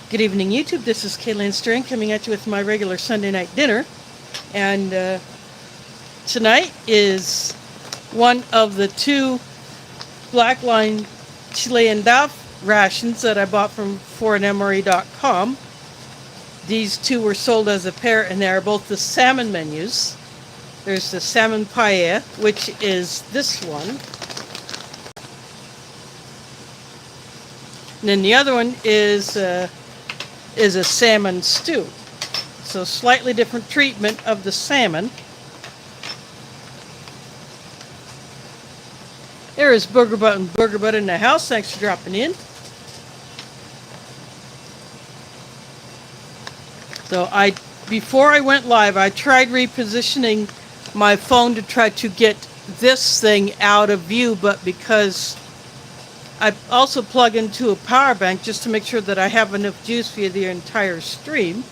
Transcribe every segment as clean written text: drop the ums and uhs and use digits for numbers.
Good evening, YouTube. This is Kaylin String coming at you with my regular Sunday night dinner. And tonight is one of the two black line Chilean Daff rations that I bought from foreignmre.com. These two were sold as a pair, and they are both the salmon menus. There's the salmon paella, which is this one. And then the other one is a salmon stew. So slightly different treatment of the salmon. There is Booger Butt in the house. Thanks for dropping in. So before I went live, I tried repositioning my phone to try to get this thing out of view, but because I also plug into a power bank just to make sure that I have enough juice for the entire stream,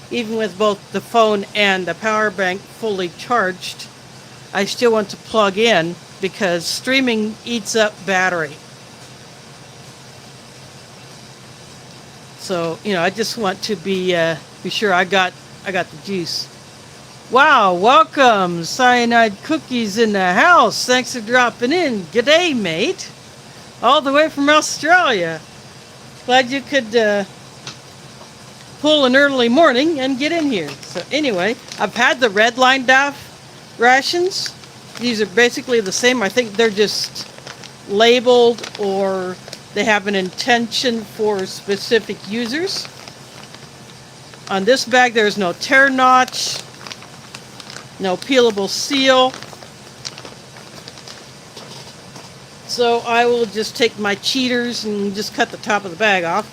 even with both the phone and the power bank fully charged, I still want to plug in because streaming eats up battery. So, I just want to be sure I got the juice. Wow, welcome, Cyanide Cookies in the house. Thanks for dropping in. G'day, mate. All the way from Australia. Glad you could pull an early morning and get in here. So anyway, I've had the red line Daff rations. These are basically the same. I think they're just labeled or they have an intention for specific users. On this bag, there's no tear notch, no peelable seal. So I will just take my cheaters and just cut the top of the bag off,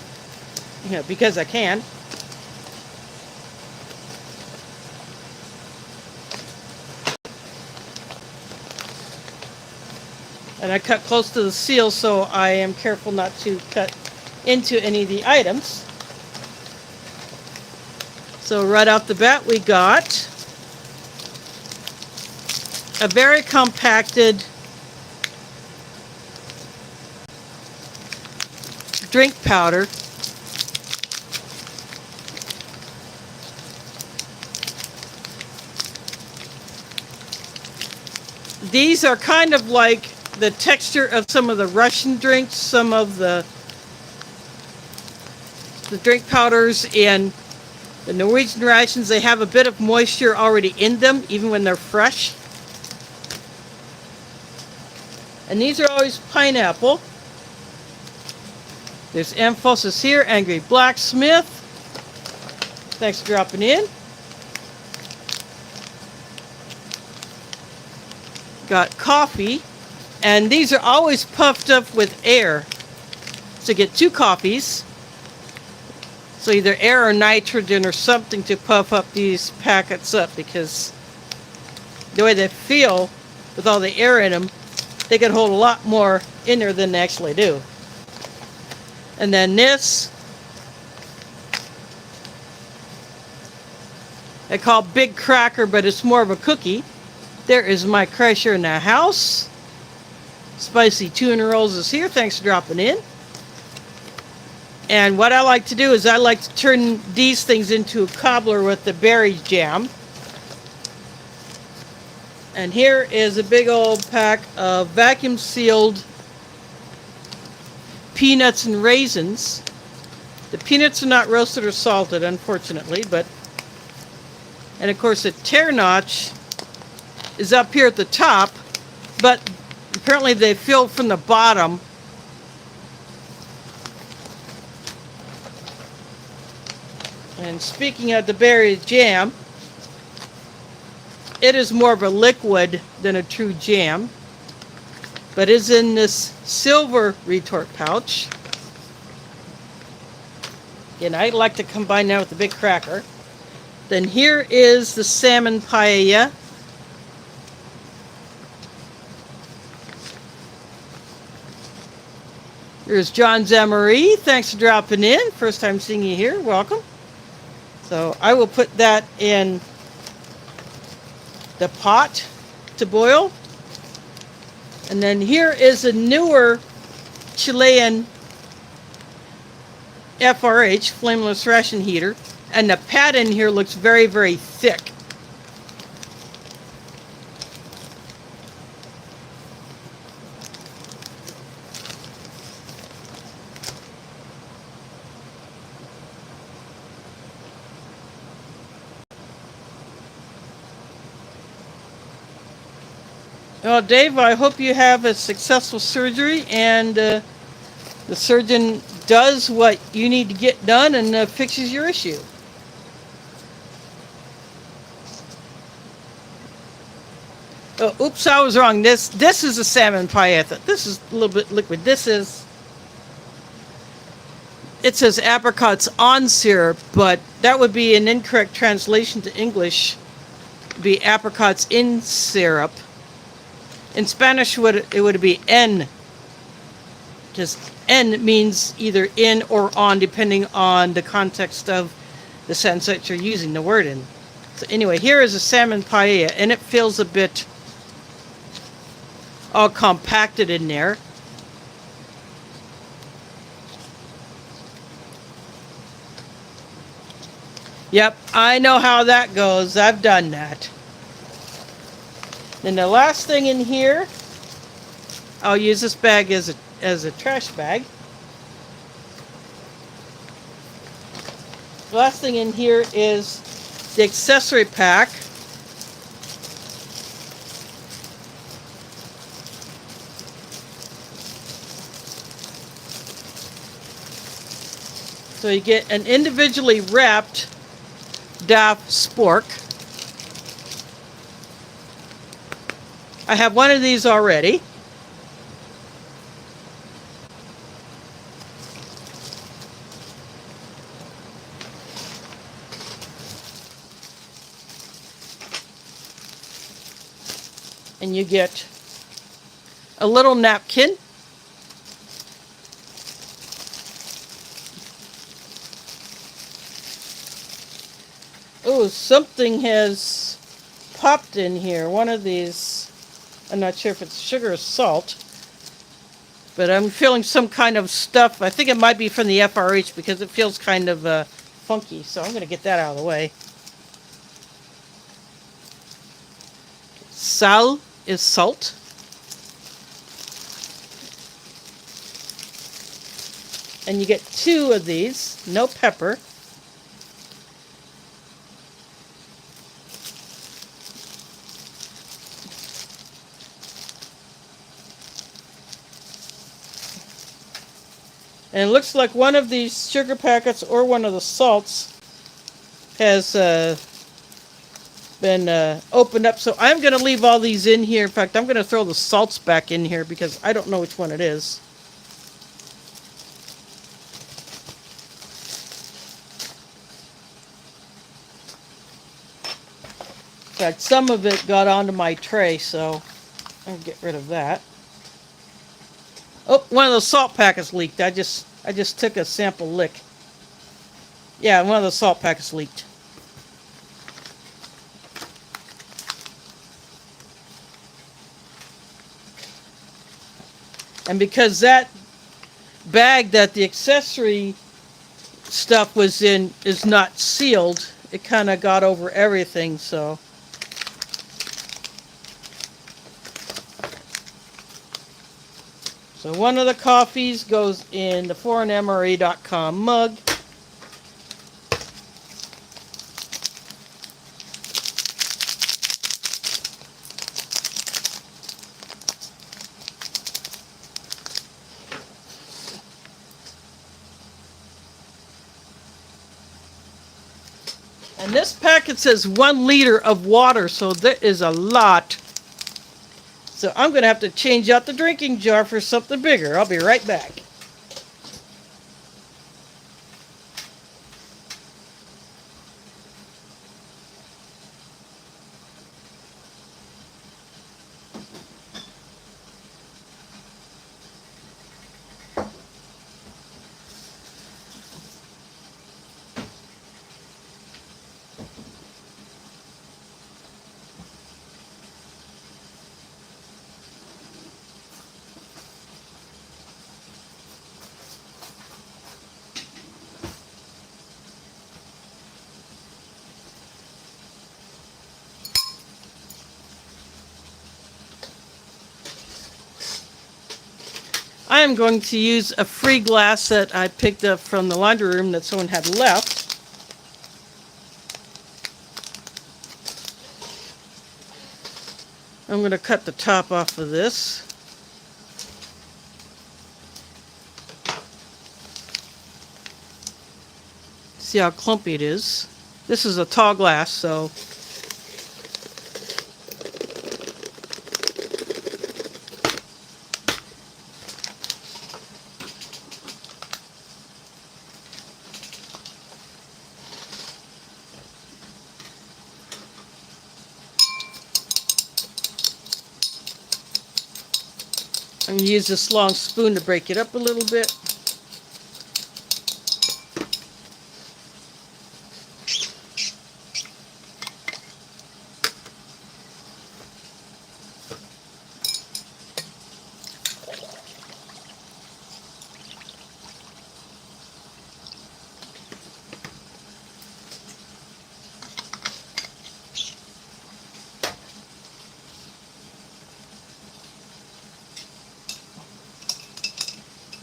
because I can. And I cut close to the seal, so I am careful not to cut into any of the items. So right off the bat, we got a very compacted drink powder. These are kind of like the texture of some of the Russian drinks, some of the drink powders in the Norwegian rations. They have a bit of moisture already in them, even when they're fresh. And these are always pineapple. There's Emphasis here, Angry Blacksmith. Thanks for dropping in. Got coffee. And these are always puffed up with air. So get two coffees. So either air or nitrogen or something to puff up these packets up, because the way they feel with all the air in them, they can hold a lot more in there than they actually do. And then this, I call Big Cracker, but it's more of a cookie. There is my crusher in the house. Spicy tuna rolls is here. Thanks for dropping in. And what I like to do is I like to turn these things into a cobbler with the berry jam. And here is a big old pack of vacuum sealed peanuts and raisins. The peanuts are not roasted or salted, unfortunately, and of course the tear notch is up here at the top, but apparently they fill from the bottom. And speaking of the berry jam, it is more of a liquid than a true jam, but is in this silver retort pouch. And I like to combine that with the Big Cracker. Then here is the salmon paella. Here's John Zamarie. Thanks for dropping in. First time seeing you here. Welcome. So I will put that in the pot to boil. And then here is a newer Chilean FRH, flameless ration heater, and the pad in here looks very, very thick. Well, Dave, I hope you have a successful surgery and the surgeon does what you need to get done and fixes your issue. Oh, oops, I was wrong. This is a salmon paella. This is a little bit liquid. It says apricots on syrup, but that would be an incorrect translation to English. It'd be apricots in syrup. In Spanish, it would be en. Just en means either in or on, depending on the context of the sentence that you're using the word in. So anyway, here is a salmon paella, and it feels a bit all compacted in there. Yep, I know how that goes. I've done that. Then the last thing in here, I'll use this bag as a trash bag. The last thing in here is the accessory pack. So you get an individually wrapped Daff spork. I have one of these already. And you get a little napkin. Oh, something has popped in here. One of these, I'm not sure if it's sugar or salt, but I'm feeling some kind of stuff. I think it might be from the FRH because it feels kind of funky, so I'm going to get that out of the way. Sal is salt. And you get 2 of these, no pepper. And it looks like one of these sugar packets or one of the salts has been opened up. So I'm going to leave all these in here. In fact, I'm going to throw the salts back in here because I don't know which one it is. In fact, some of it got onto my tray, so I'll get rid of that. Oh, one of those salt packets leaked. I just took a sample lick. Yeah, one of the salt packets leaked. And because that bag that the accessory stuff was in is not sealed, it kind of got over everything, so. So one of the coffees goes in the foreignmre.com mug. And this packet says 1 liter of water, so there is a lot. So I'm going to have to change out the drinking jar for something bigger. I'll be right back. I'm going to use a free glass that I picked up from the laundry room that someone had left. I'm going to cut the top off of this. See how clumpy it is. This is a tall glass, so I'm going to use this long spoon to break it up a little bit.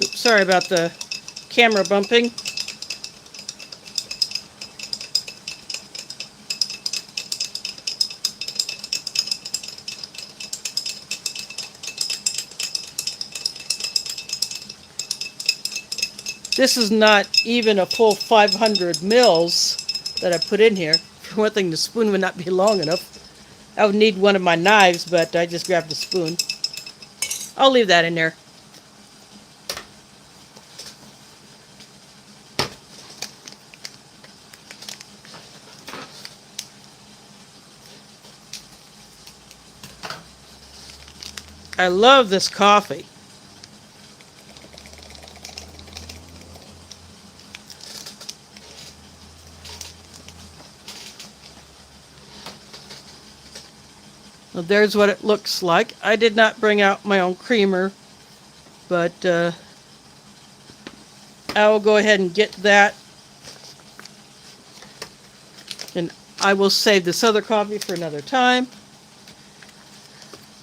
Oops, sorry about the camera bumping. This is not even a full 500 mils that I put in here. For one thing, the spoon would not be long enough. I would need one of my knives, but I just grabbed the spoon. I'll leave that in there. I love this coffee. Well, there's what it looks like. I did not bring out my own creamer, but I will go ahead and get that. And I will save this other coffee for another time.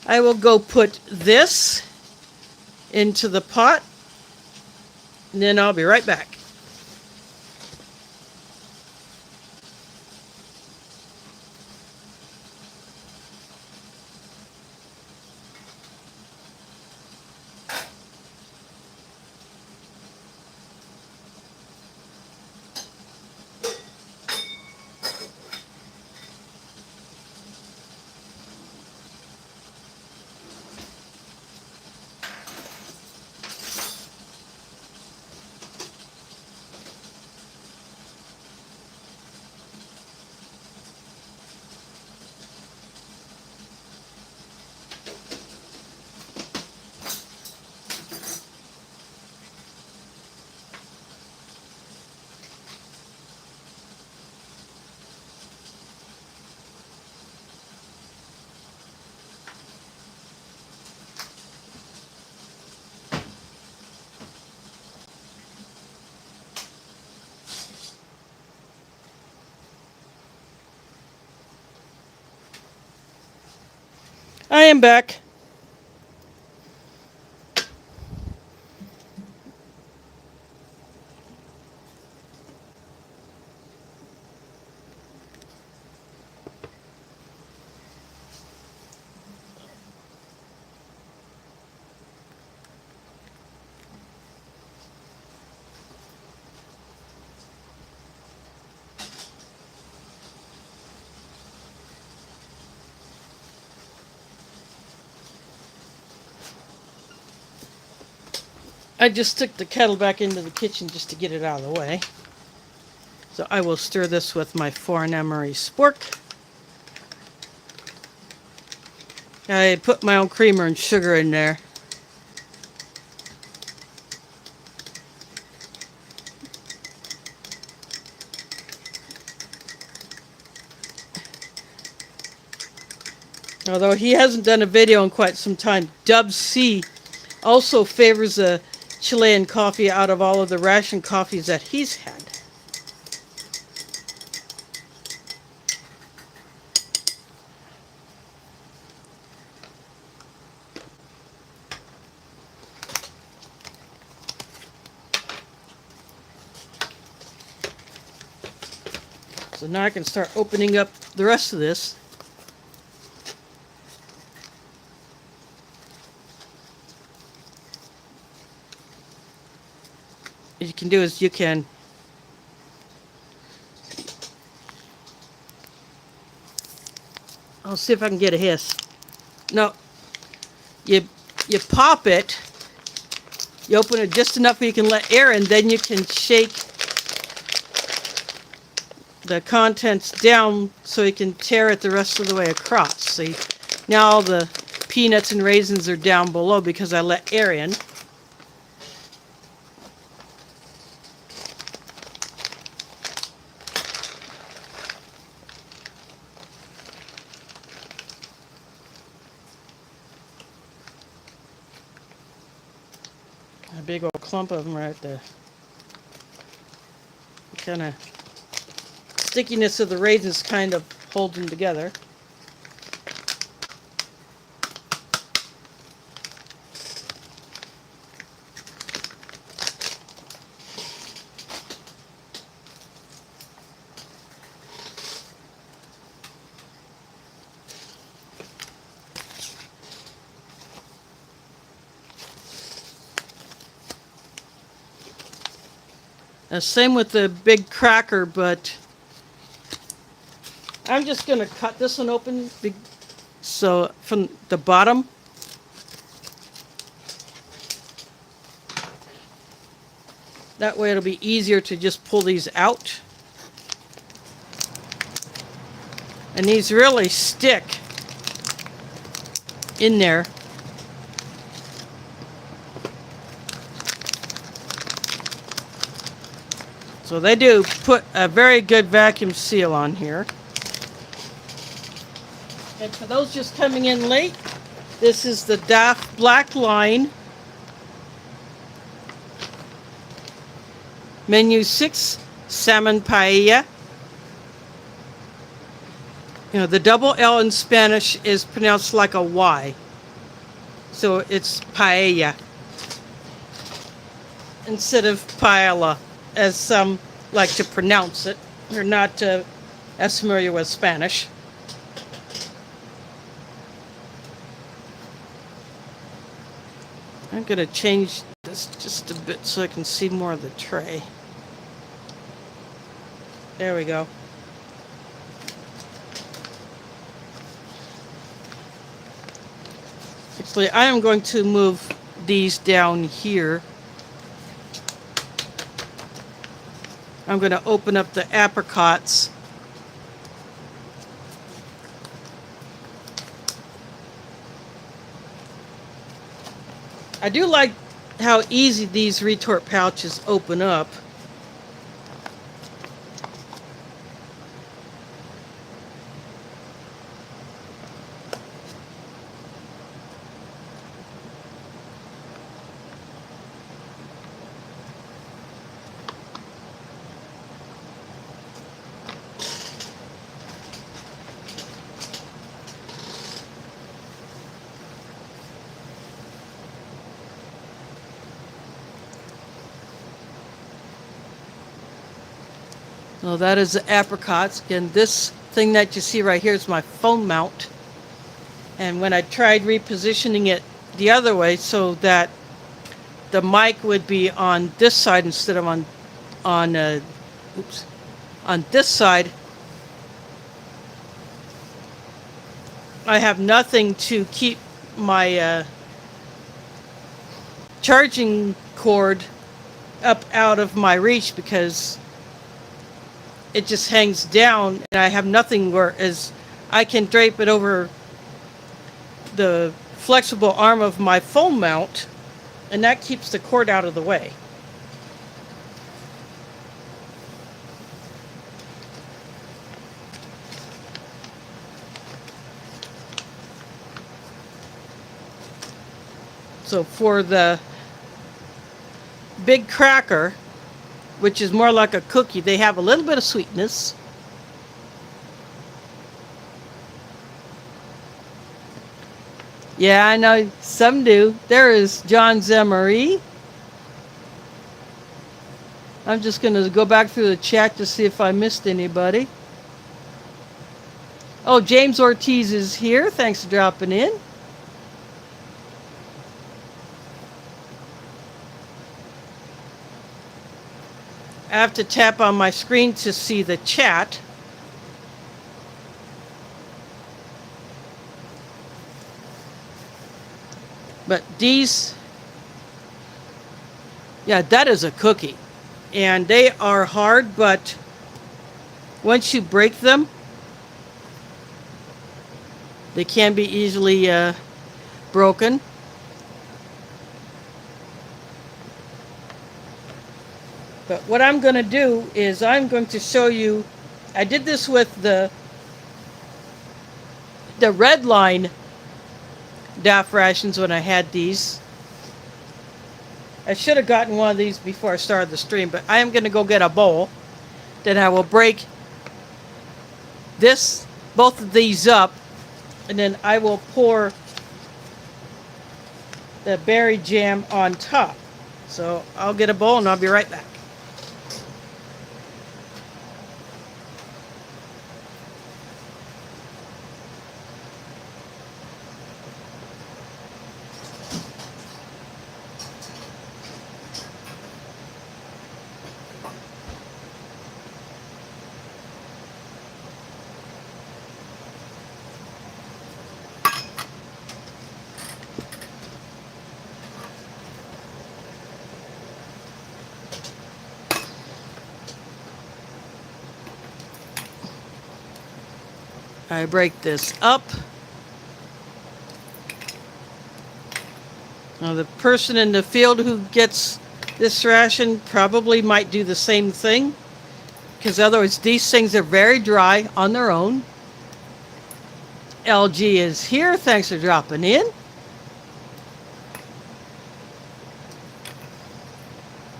I will go put this into the pot, and then I'll be right back. I am back. I just took the kettle back into the kitchen just to get it out of the way. So I will stir this with my foreign emery spork. I put my own creamer and sugar in there. Although he hasn't done a video in quite some time, Dub C also favors a Chilean coffee out of all of the Ration coffees that he's had. So now I can start opening up the rest of this. What you can do is you can I'll see if I can get a hiss. No, you pop it. You open it just enough where you can let air in. Then you can shake the contents down so you can tear it the rest of the way across. See, now all the peanuts and raisins are down below because I let air in. A big old clump of them right there. Kind of stickiness of the raisins kind of holds them together. Same with the big cracker, but I'm just going to cut this one open so from the bottom. That way it'll be easier to just pull these out. And these really stick in there. So they do put a very good vacuum seal on here. And for those just coming in late, this is the Daff Black Line. Menu 6, Salmon Paella. You know, the double L in Spanish is pronounced like a Y. So it's Paella instead of Paella, as some like to pronounce it. They're not as familiar with Spanish. I'm going to change this just a bit so I can see more of the tray. There we go. Actually, I am going to move these down here. I'm going to open up the apricots. I do like how easy these retort pouches open up. Well, that is the apricots. Again, this thing that you see right here is my phone mount. And when I tried repositioning it the other way so that the mic would be on this side instead of on this side, I have nothing to keep my charging cord up out of my reach because it just hangs down and I have nothing where as I can drape it over the flexible arm of my phone mount, and that keeps the cord out of the way. So for the big cracker, which is more like a cookie, they have a little bit of sweetness. Yeah, I know some do. There is John Zemery. I'm just going to go back through the chat to see if I missed anybody. Oh, James Ortiz is here. Thanks for dropping in. I have to tap on my screen to see the chat. But these, yeah, that is a cookie. And they are hard, but once you break them, they can be easily broken. But what I'm going to do is I'm going to show you, I did this with the red line Daff rations when I had these. I should have gotten one of these before I started the stream, but I am going to go get a bowl. Then I will break both of these up, and then I will pour the berry jam on top. So I'll get a bowl and I'll be right back. I break this up. Now the person in the field who gets this ration probably might do the same thing, because otherwise these things are very dry on their own. LG is here. Thanks for dropping in.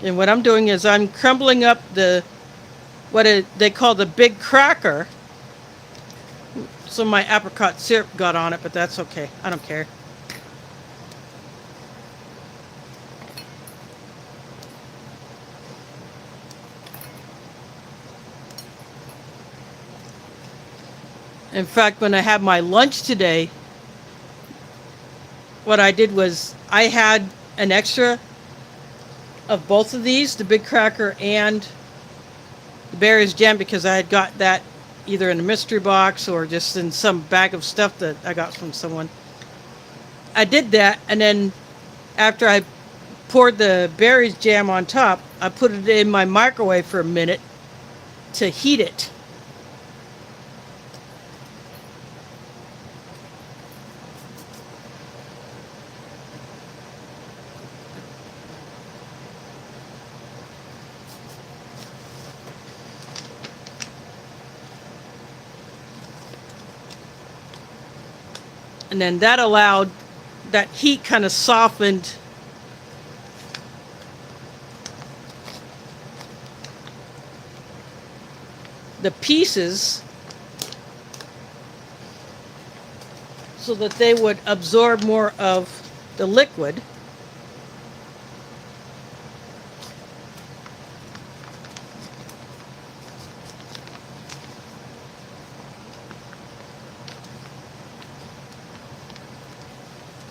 And what I'm doing is I'm crumbling up they call the big cracker. Some of my apricot syrup got on it, but that's okay. I don't care. In fact, when I had my lunch today, what I did was I had an extra of both of these, the big cracker and the berries jam, because I had got that either in a mystery box or just in some bag of stuff that I got from someone. I did that, and then after I poured the berries jam on top, I put it in my microwave for a minute to heat it. And then that allowed, that heat kind of softened the pieces so that they would absorb more of the liquid.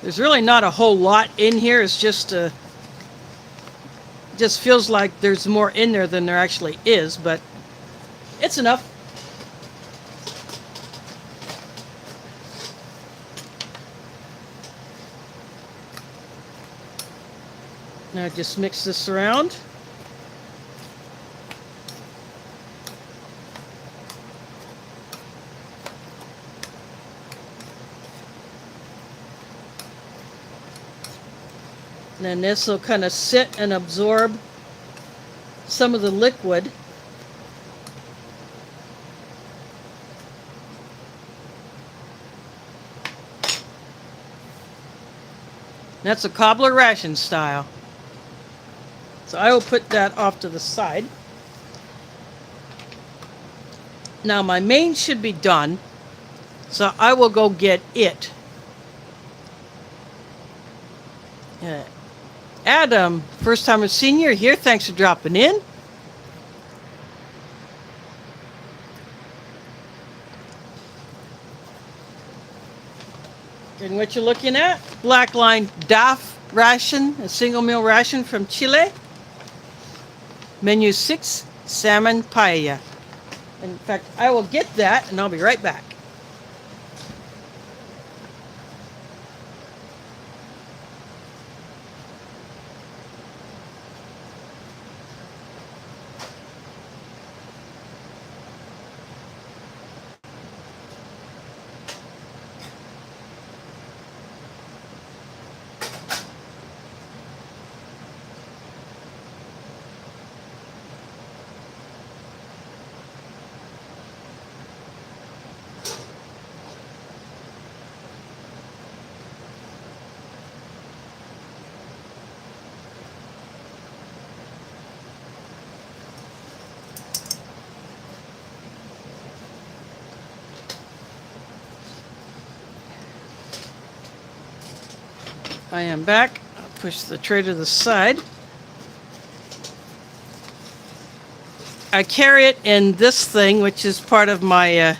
There's really not a whole lot in here. It's just just feels like there's more in there than there actually is, but it's enough. Now just mix this around. And then this will kind of sit and absorb some of the liquid. That's a cobbler ration style. So I will put that off to the side. Now my main should be done, so I will go get it. Adam, first timer senior here, thanks for dropping in. And what you're looking at, black line Daff ration, a single meal ration from Chile. Menu 6, salmon paella. In fact, I will get that and I'll be right back. I am back. I'll push the tray to the side. I carry it in this thing, which is part of my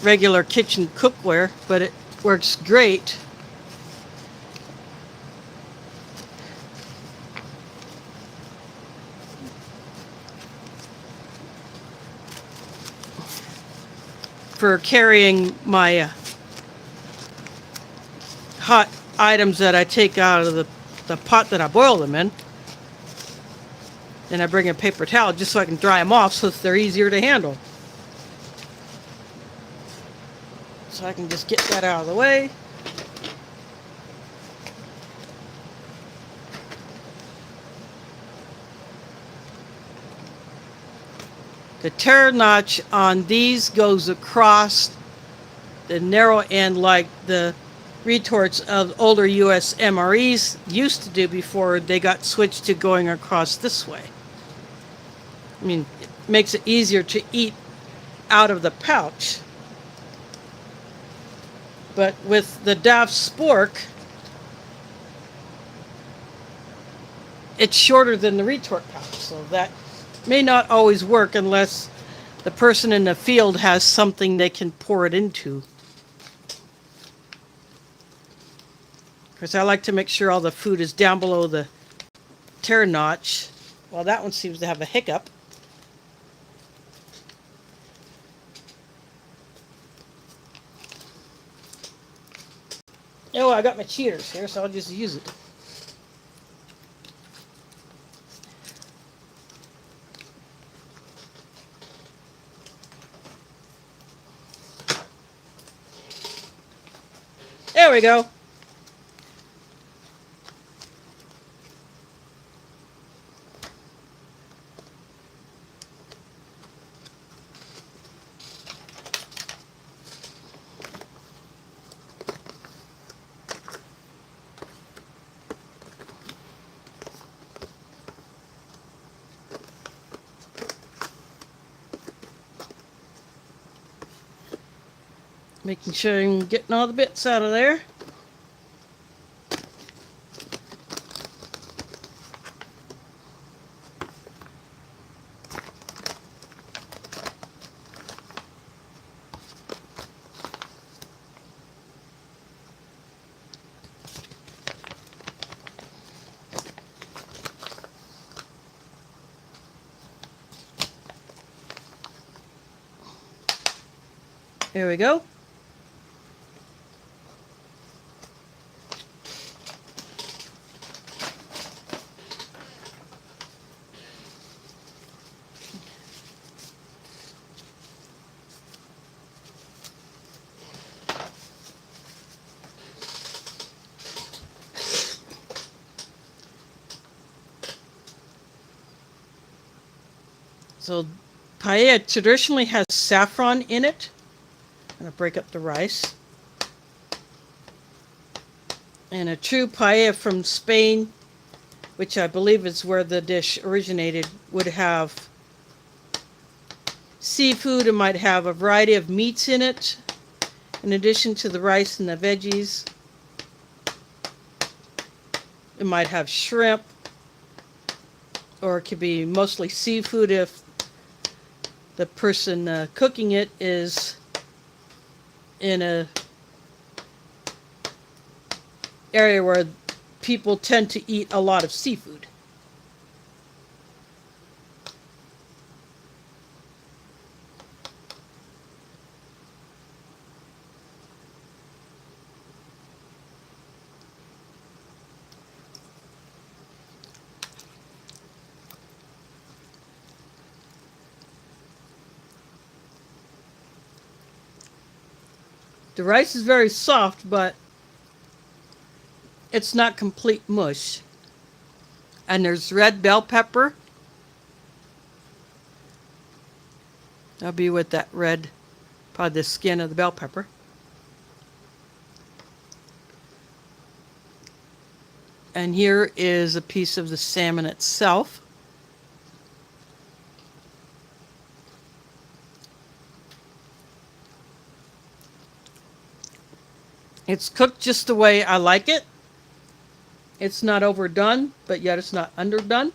regular kitchen cookware, but it works great for carrying my hot items that I take out of the pot that I boil them in. And I bring a paper towel just so I can dry them off so that they're easier to handle. So I can just get that out of the way. The tear notch on these goes across the narrow end like the retorts of older US MREs used to do before they got switched to going across this way. I mean, it makes it easier to eat out of the pouch. But with the Daff spork, it's shorter than the retort pouch, so that may not always work unless the person in the field has something they can pour it into. Because I like to make sure all the food is down below the tear notch. Well, that one seems to have a hiccup. Oh, I got my cheaters here, so I'll just use it. There we go. Making sure I'm getting all the bits out of there. There we go. So paella traditionally has saffron in it. I'm going to break up the rice. And a true paella from Spain, which I believe is where the dish originated, would have seafood. It might have a variety of meats in it, in addition to the rice and the veggies. It might have shrimp, or it could be mostly seafood if the person cooking it is in a area where people tend to eat a lot of seafood. The rice is very soft, but it's not complete mush. And there's red bell pepper. That'll be with that red, probably the skin of the bell pepper. And here is a piece of the salmon itself. It's cooked just the way I like it. It's not overdone, but yet it's not underdone.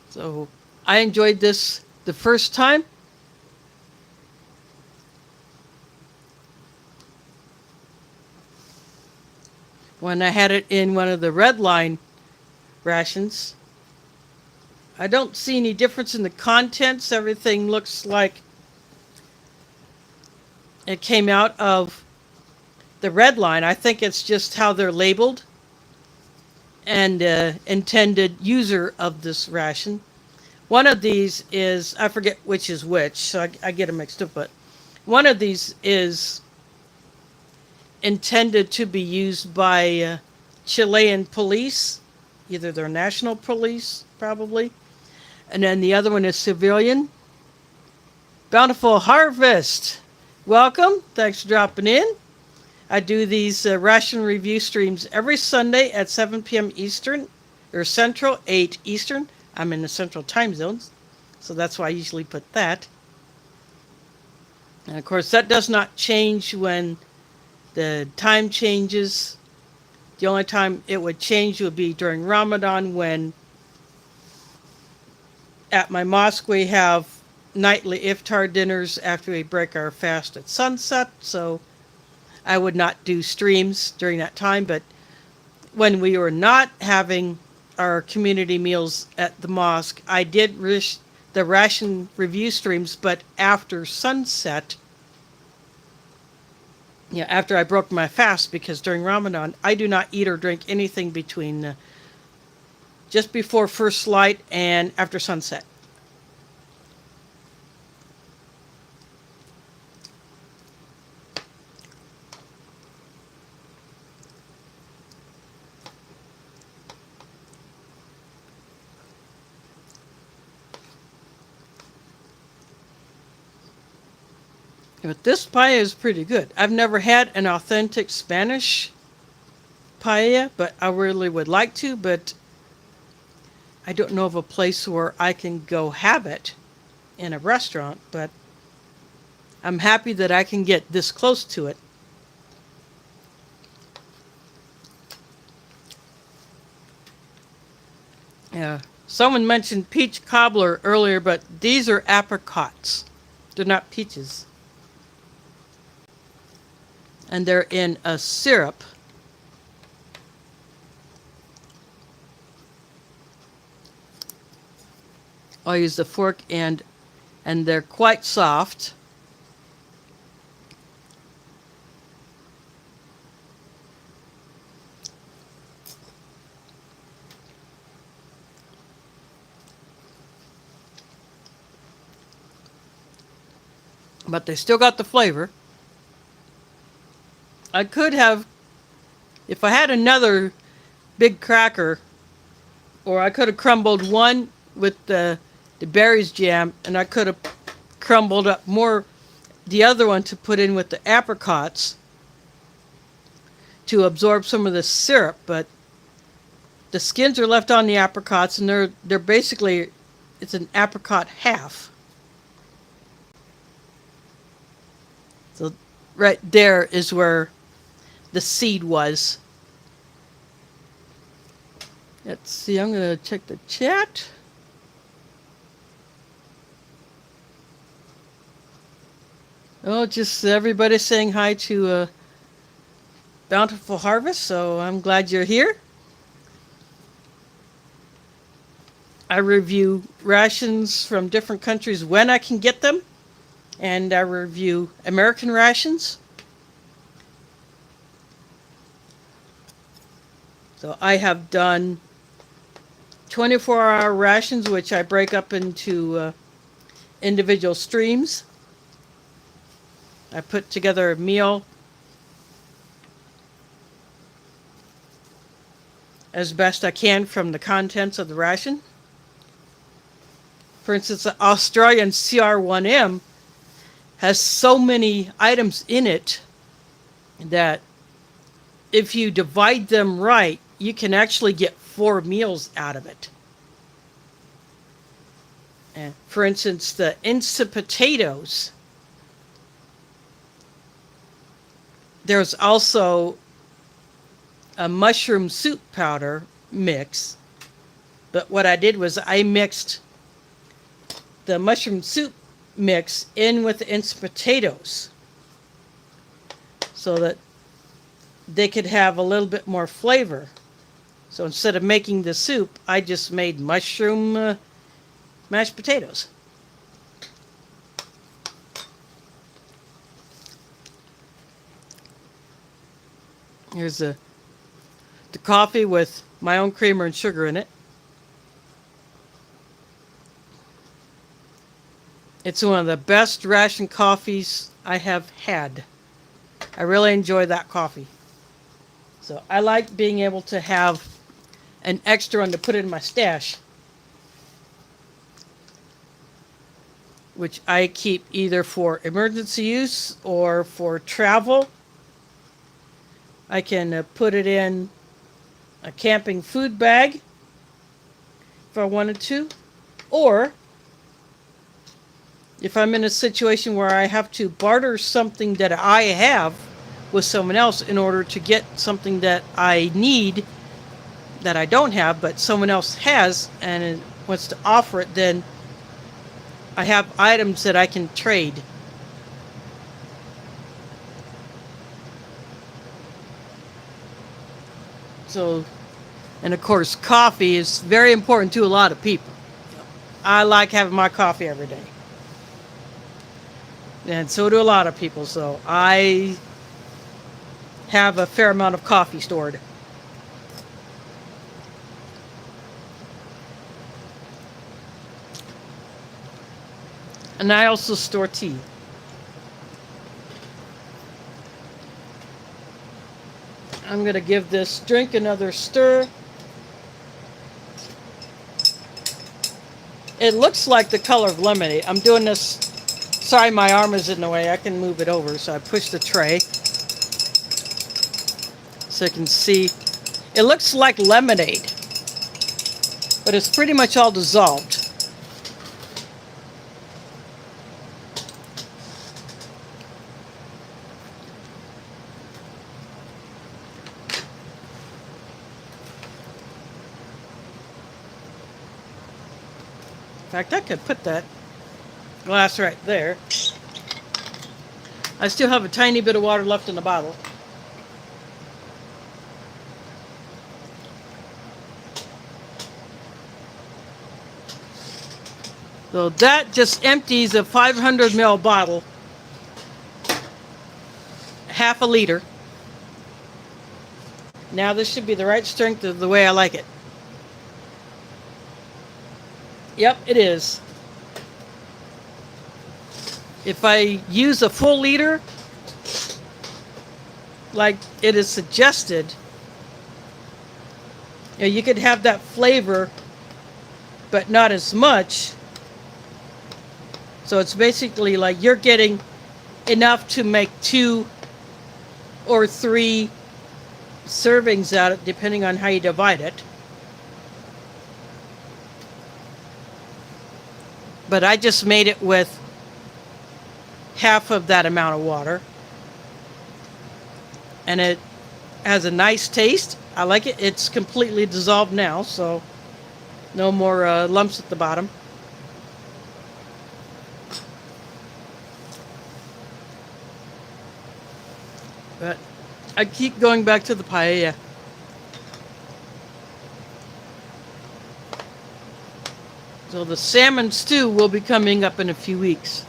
So I enjoyed this the first time. When I had it in one of the red line rations. I don't see any difference in the contents. Everything looks like it came out of the red line. I think it's just how they're labeled and intended user of this ration. One of these is, I forget which is which, so I get them mixed up, but one of these is intended to be used by Chilean police, either their national police, probably, and then the other one is civilian. Bountiful Harvest, welcome, thanks for dropping in. I do these ration review streams every Sunday at 7 p.m. Eastern, or Central, 8 Eastern. I'm in the Central time zones, so that's why I usually put that. And of course, that does not change when the time changes. The only time it would change would be during Ramadan, when at my mosque we have nightly iftar dinners after we break our fast at sunset, so I would not do streams during that time. But when we were not having our community meals at the mosque, I did the ration review streams, but after sunset, after I broke my fast, because during Ramadan, I do not eat or drink anything between just before first light and after sunset. But this paella is pretty good. I've never had an authentic Spanish paella, but I really would like to, but I don't know of a place where I can go have it in a restaurant, but I'm happy that I can get this close to it. Yeah, someone mentioned peach cobbler earlier, but these are apricots. They're not peaches. And they're in a syrup. I'll use the fork and they're quite soft. But they still got the flavor. I could have, if I had another big cracker, or I could have crumbled one with the berries jam, and I could have crumbled up more the other one to put in with the apricots to absorb some of the syrup, but the skins are left on the apricots, and they're basically, it's an apricot half. So right there is where the seed was. Let's see, I'm going to check the chat. Oh, just everybody saying hi to Bountiful Harvest, so I'm glad you're here. I review rations from different countries when I can get them, and I review American rations. So I have done 24-hour rations, which I break up into individual streams. I put together a meal as best I can from the contents of the ration. For instance, the Australian CR1M has so many items in it that if you divide them right, you can actually get 4 meals out of it. And for instance, the instant potatoes, there's also a mushroom soup powder mix. But what I did was I mixed the mushroom soup mix in with the instant potatoes so that they could have a little bit more flavor. So instead of making the soup, I just made mushroom mashed potatoes. Here's the coffee with my own creamer and sugar in it. It's one of the best ration coffees I have had. I really enjoy that coffee. So I like being able to have an extra one to put in my stash, which I keep either for emergency use or for travel. I can put it in a camping food bag if I wanted to, or if I'm in a situation where I have to barter something that I have with someone else in order to get something that I need that I don't have but someone else has and wants to offer it, then I have items that I can trade. So, and of course, coffee is very important to a lot of people. I like having my coffee every day. And so do a lot of people, so I have a fair amount of coffee stored. And I also store tea. I'm going to give this drink another stir. It looks like the color of lemonade. I'm doing this. Sorry, my arm is in the way. I can move it over. So I push the tray so you can see. It looks like lemonade, but it's pretty much all dissolved. In fact, I could put that glass right there. I still have a tiny bit of water left in the bottle. So that just empties a 500 ml bottle, half a liter. Now this should be the right strength of the way I like it. Yep, it is. If I use a full liter, like it is suggested, you could have that flavor, but not as much. So it's basically like you're getting enough to make 2 or 3 servings out of it, depending on how you divide it. But I just made it with half of that amount of water. And it has a nice taste. I like it. It's completely dissolved now, so no more lumps at the bottom. But I keep going back to the paella. So the salmon stew will be coming up in a few weeks.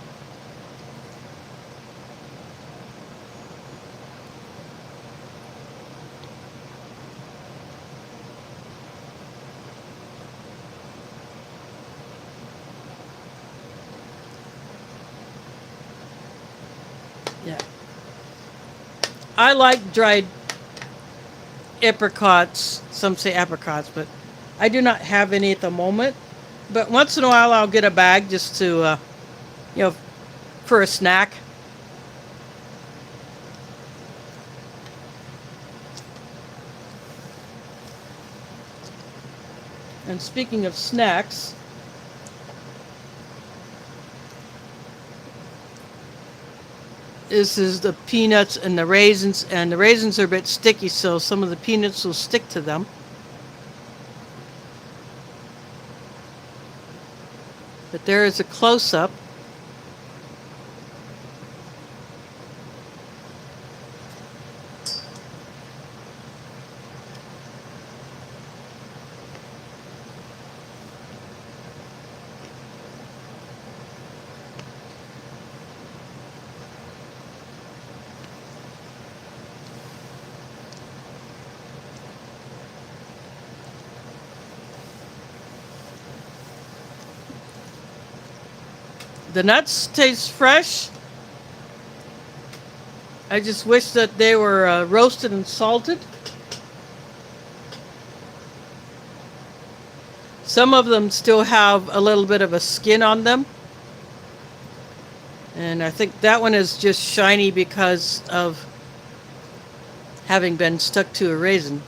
Yeah. I like dried apricots. Some say apricots, but I do not have any at the moment. But once in a while, I'll get a bag just to, you know, for a snack. And speaking of snacks, this is the peanuts and the raisins are a bit sticky, so some of the peanuts will stick to them. But there is a close-up. The nuts taste fresh. I just wish that they were roasted and salted. Some of them still have a little bit of a skin on them. And I think that one is just shiny because of having been stuck to a raisin.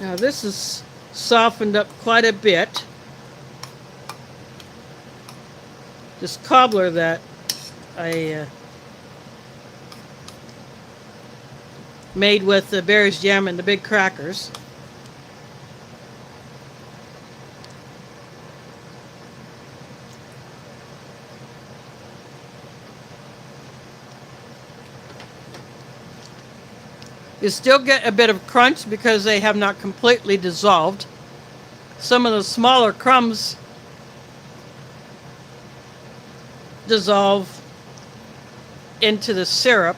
Now this is softened up quite a bit. This cobbler that I made with the berries jam and the big crackers. You still get a bit of crunch because they have not completely dissolved. Some of the smaller crumbs dissolve into the syrup.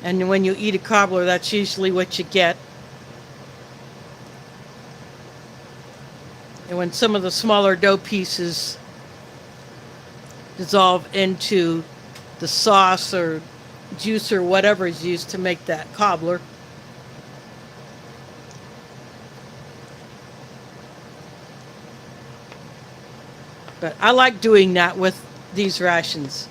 And when you eat a cobbler, that's usually what you get. And when some of the smaller dough pieces dissolve into the sauce or juice or whatever is used to make that cobbler. But I like doing that with these rations.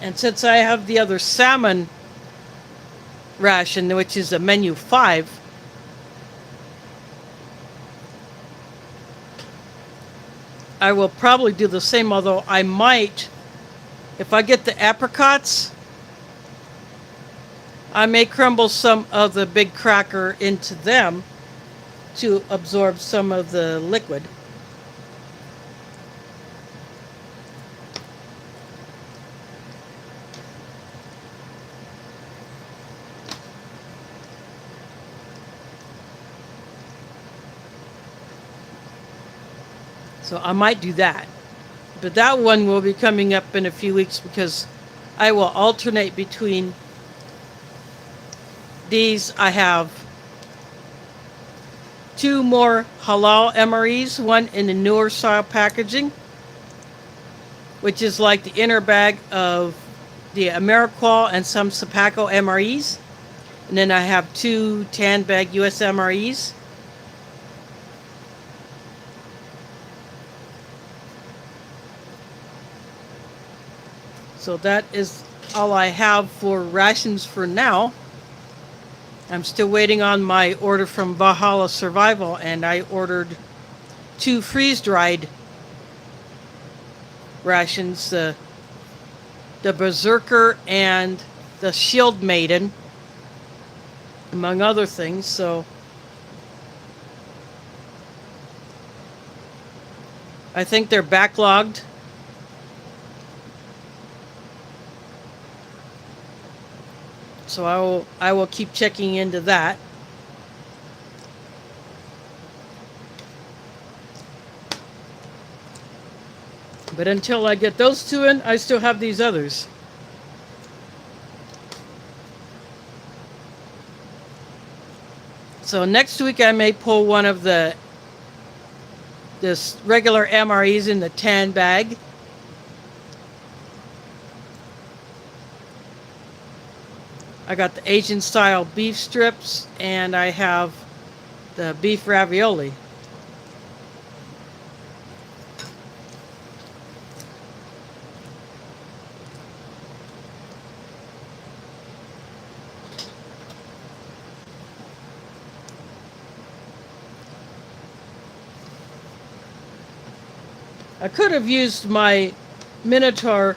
And since I have the other salmon ration, which is a menu 5, I will probably do the same, although I might, if I get the apricots, I may crumble some of the big cracker into them to absorb some of the liquid. So I might do that. But that one will be coming up in a few weeks because I will alternate between these. I have 2 more halal MREs, one in the newer style packaging, which is like the inner bag of the AmeriQual and some Sapaco MREs. And then I have 2 tan bag US MREs. So that is all I have for rations for now. I'm still waiting on my order from Valhalla Survival, and I ordered 2 freeze-dried rations, the Berserker and the Shield Maiden, among other things. So I think they're backlogged. So I will keep checking into that. But until I get those 2 in, I still have these others. So next week I may pull one of this regular MREs in the tan bag. I got the Asian style beef strips, and I have the beef ravioli. I could have used my Minotaur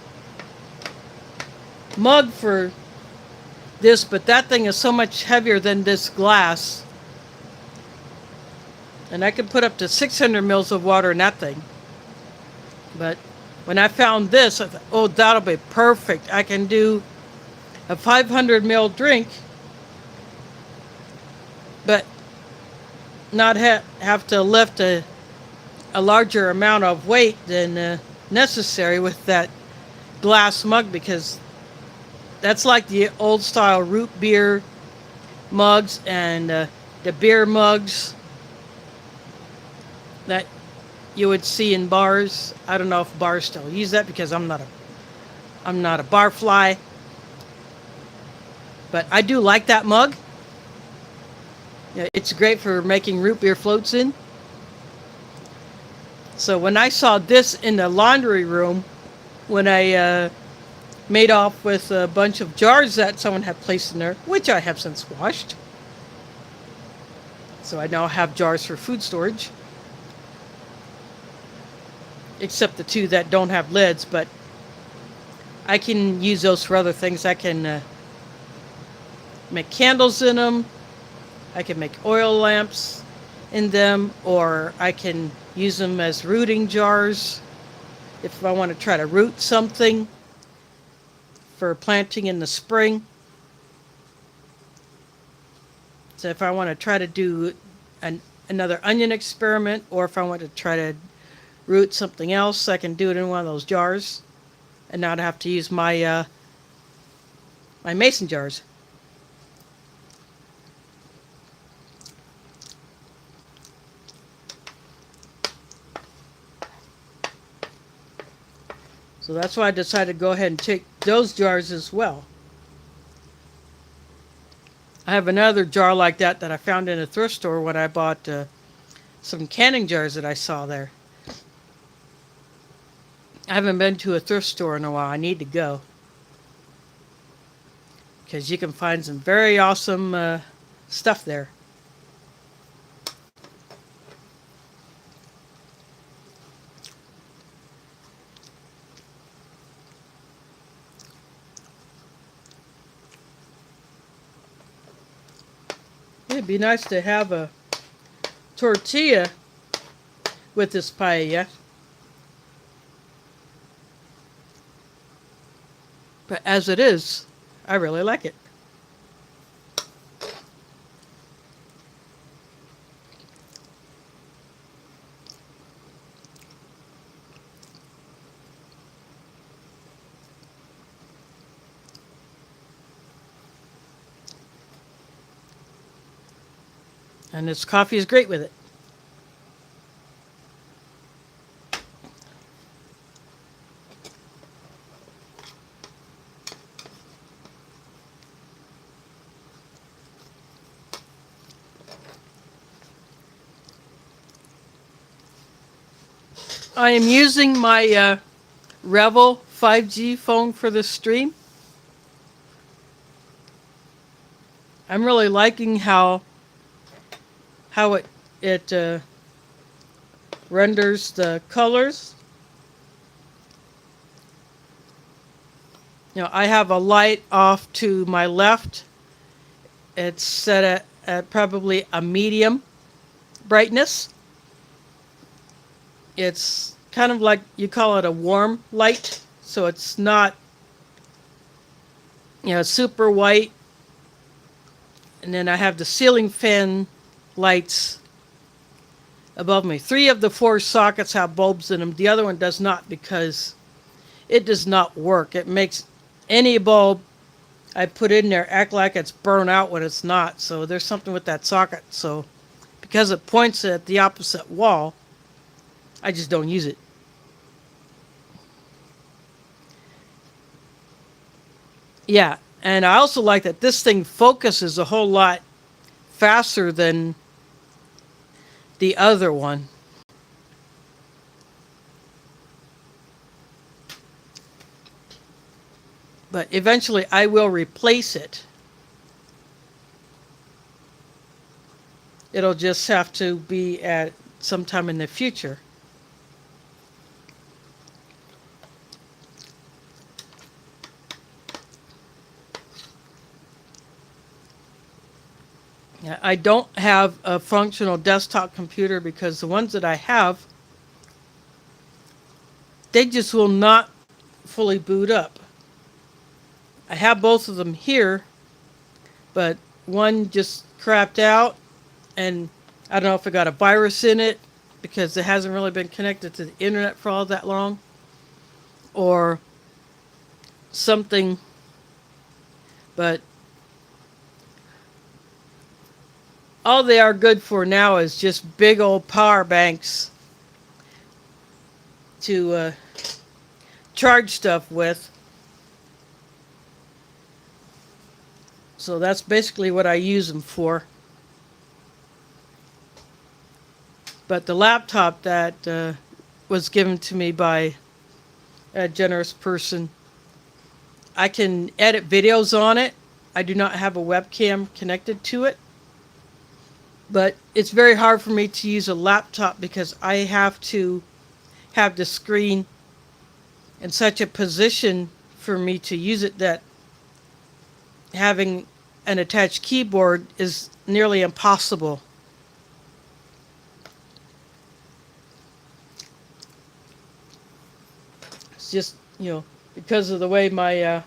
mug for this, but that thing is so much heavier than this glass. And I could put up to 600 mils of water in that thing. But when I found this, I thought, oh, that'll be perfect. I can do a 500 ml drink, but not have to lift a larger amount of weight than necessary with that glass mug, because that's like the old style root beer mugs and the beer mugs that you would see in bars. I don't know if bars still use that, because I'm not a bar fly, but I do like that mug. Yeah, it's great for making root beer floats in. So when I saw this in the laundry room, when I made off with a bunch of jars that someone had placed in there, which I have since washed, so I now have jars for food storage, except the 2 that don't have lids, but I can use those for other things. I can make candles in them, I can make oil lamps in them, or I can use them as rooting jars if I want to try to root something for planting in the spring. So if I want to try to do another onion experiment, or if I want to try to root something else, I can do it in one of those jars and not have to use my my mason jars. So that's why I decided to go ahead and take those jars as well. I have another jar like that I found in a thrift store when I bought some canning jars that I saw there. I haven't been to a thrift store in a while. I need to go, because you can find some very awesome stuff there. It'd be nice to have a tortilla with this paella. But as it is, I really like it. And this coffee is great with it. I am using my Revel 5G phone for this stream. I'm really liking how it renders the colors. You know, I have a light off to my left. It's set at probably a medium brightness. It's kind of like you call it a warm light, so it's not, you know, super white. And then I have the ceiling fan lights above me. 3 of the 4 sockets have bulbs in them. The other one does not because it does not work. It makes any bulb I put in there act like it's burnt out when it's not. So there's something with that socket. So because it points at the opposite wall, I just don't use it. Yeah, and I also like that this thing focuses a whole lot faster than the other one. But eventually I will replace it. It'll just have to be at sometime in the future. I don't have a functional desktop computer because the ones that I have, they just will not fully boot up. I have both of them here, but one just crapped out, and I don't know if it got a virus in it because it hasn't really been connected to the internet for all that long, or something, but all they are good for now is just big old power banks to charge stuff with. So that's basically what I use them for. But the laptop that was given to me by a generous person, I can edit videos on it. I do not have a webcam connected to it. But it's very hard for me to use a laptop because I have to have the screen in such a position for me to use it that having an attached keyboard is nearly impossible. It's just, you know, because of the way my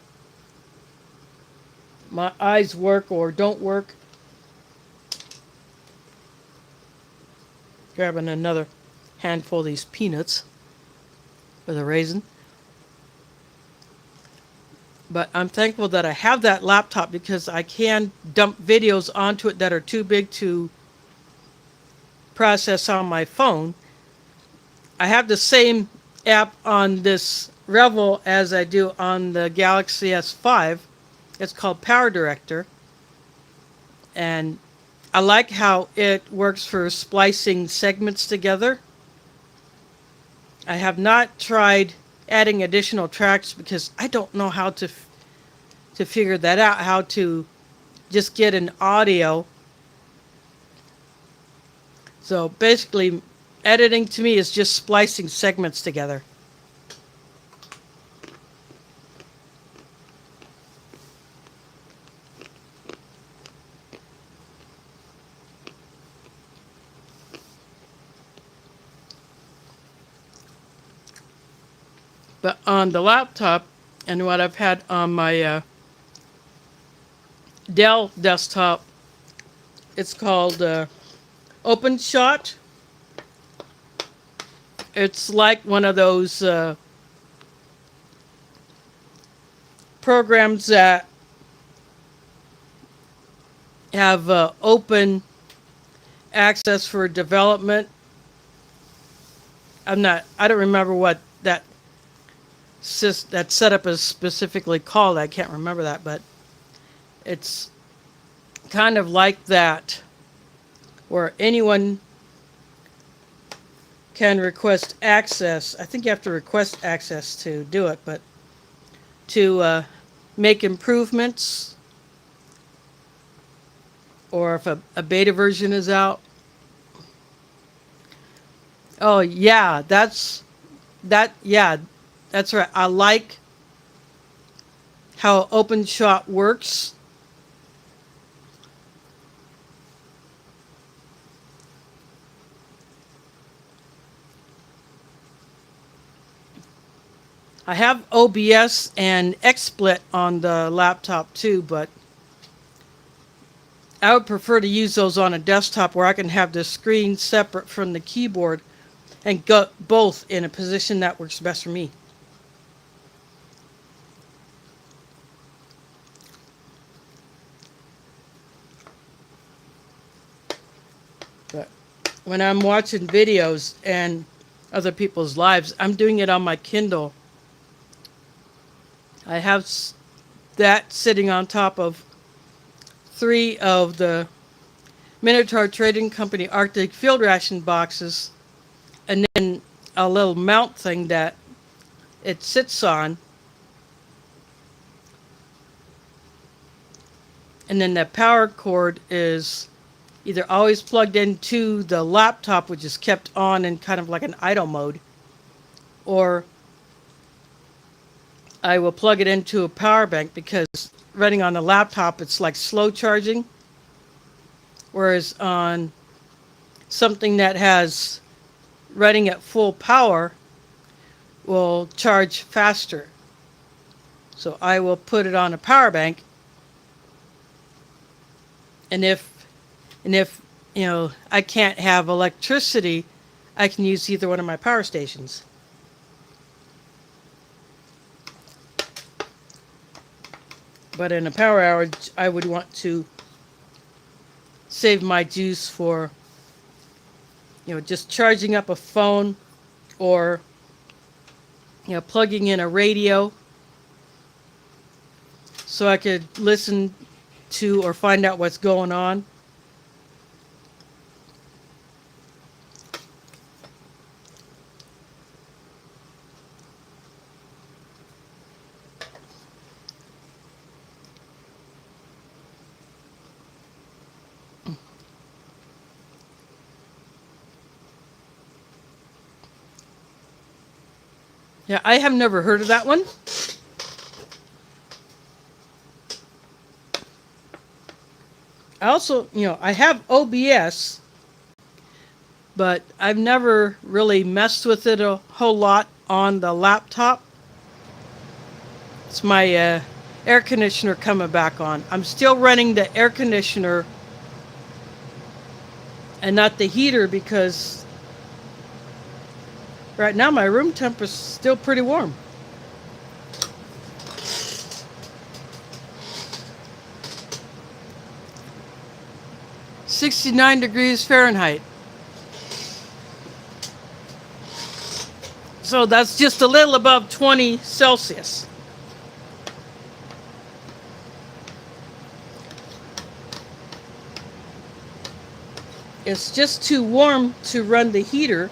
my eyes work or don't work. Grabbing another handful of these peanuts with a raisin. But I'm thankful that I have that laptop because I can dump videos onto it that are too big to process on my phone. I have the same app on this Revel as I do on the Galaxy S5. It's called Power Director. And I like how it works for splicing segments together. I have not tried adding additional tracks because I don't know how to figure that out, how to just get an audio. So basically, editing to me is just splicing segments together. But on the laptop, and what I've had on my Dell desktop, it's called OpenShot. It's like one of those programs that have open access for development. I don't remember what that setup is specifically called. I can't remember that, but it's kind of like that where anyone can request access. I think you have to request access to do it, but to make improvements, or if a beta version is out. Oh yeah, that's right. I like how OpenShot works. I have OBS and XSplit on the laptop too, but I would prefer to use those on a desktop where I can have the screen separate from the keyboard and go both in a position that works best for me. But when I'm watching videos and other people's lives, I'm doing it on my Kindle. I have that sitting on top of 3 of the Minotaur Trading Company Arctic Field Ration boxes, and then a little mount thing that it sits on. And then the power cord is either always plugged into the laptop, which is kept on in kind of like an idle mode, or I will plug it into a power bank, because running on the laptop it's like slow charging, whereas on something that has running at full power will charge faster. So I will put it on a power bank, and if I can't have electricity, I can use either one of my power stations. But in a power outage, I would want to save my juice for just charging up a phone, or plugging in a radio so I could listen to or find out what's going on. Yeah, I have never heard of that one. I also, I have OBS, but I've never really messed with it a whole lot on the laptop. It's my air conditioner coming back on. I'm still running the air conditioner and not the heater, because right now my room temp is still pretty warm. (69°F). So that's just a little above 20 Celsius. It's just too warm to run the heater.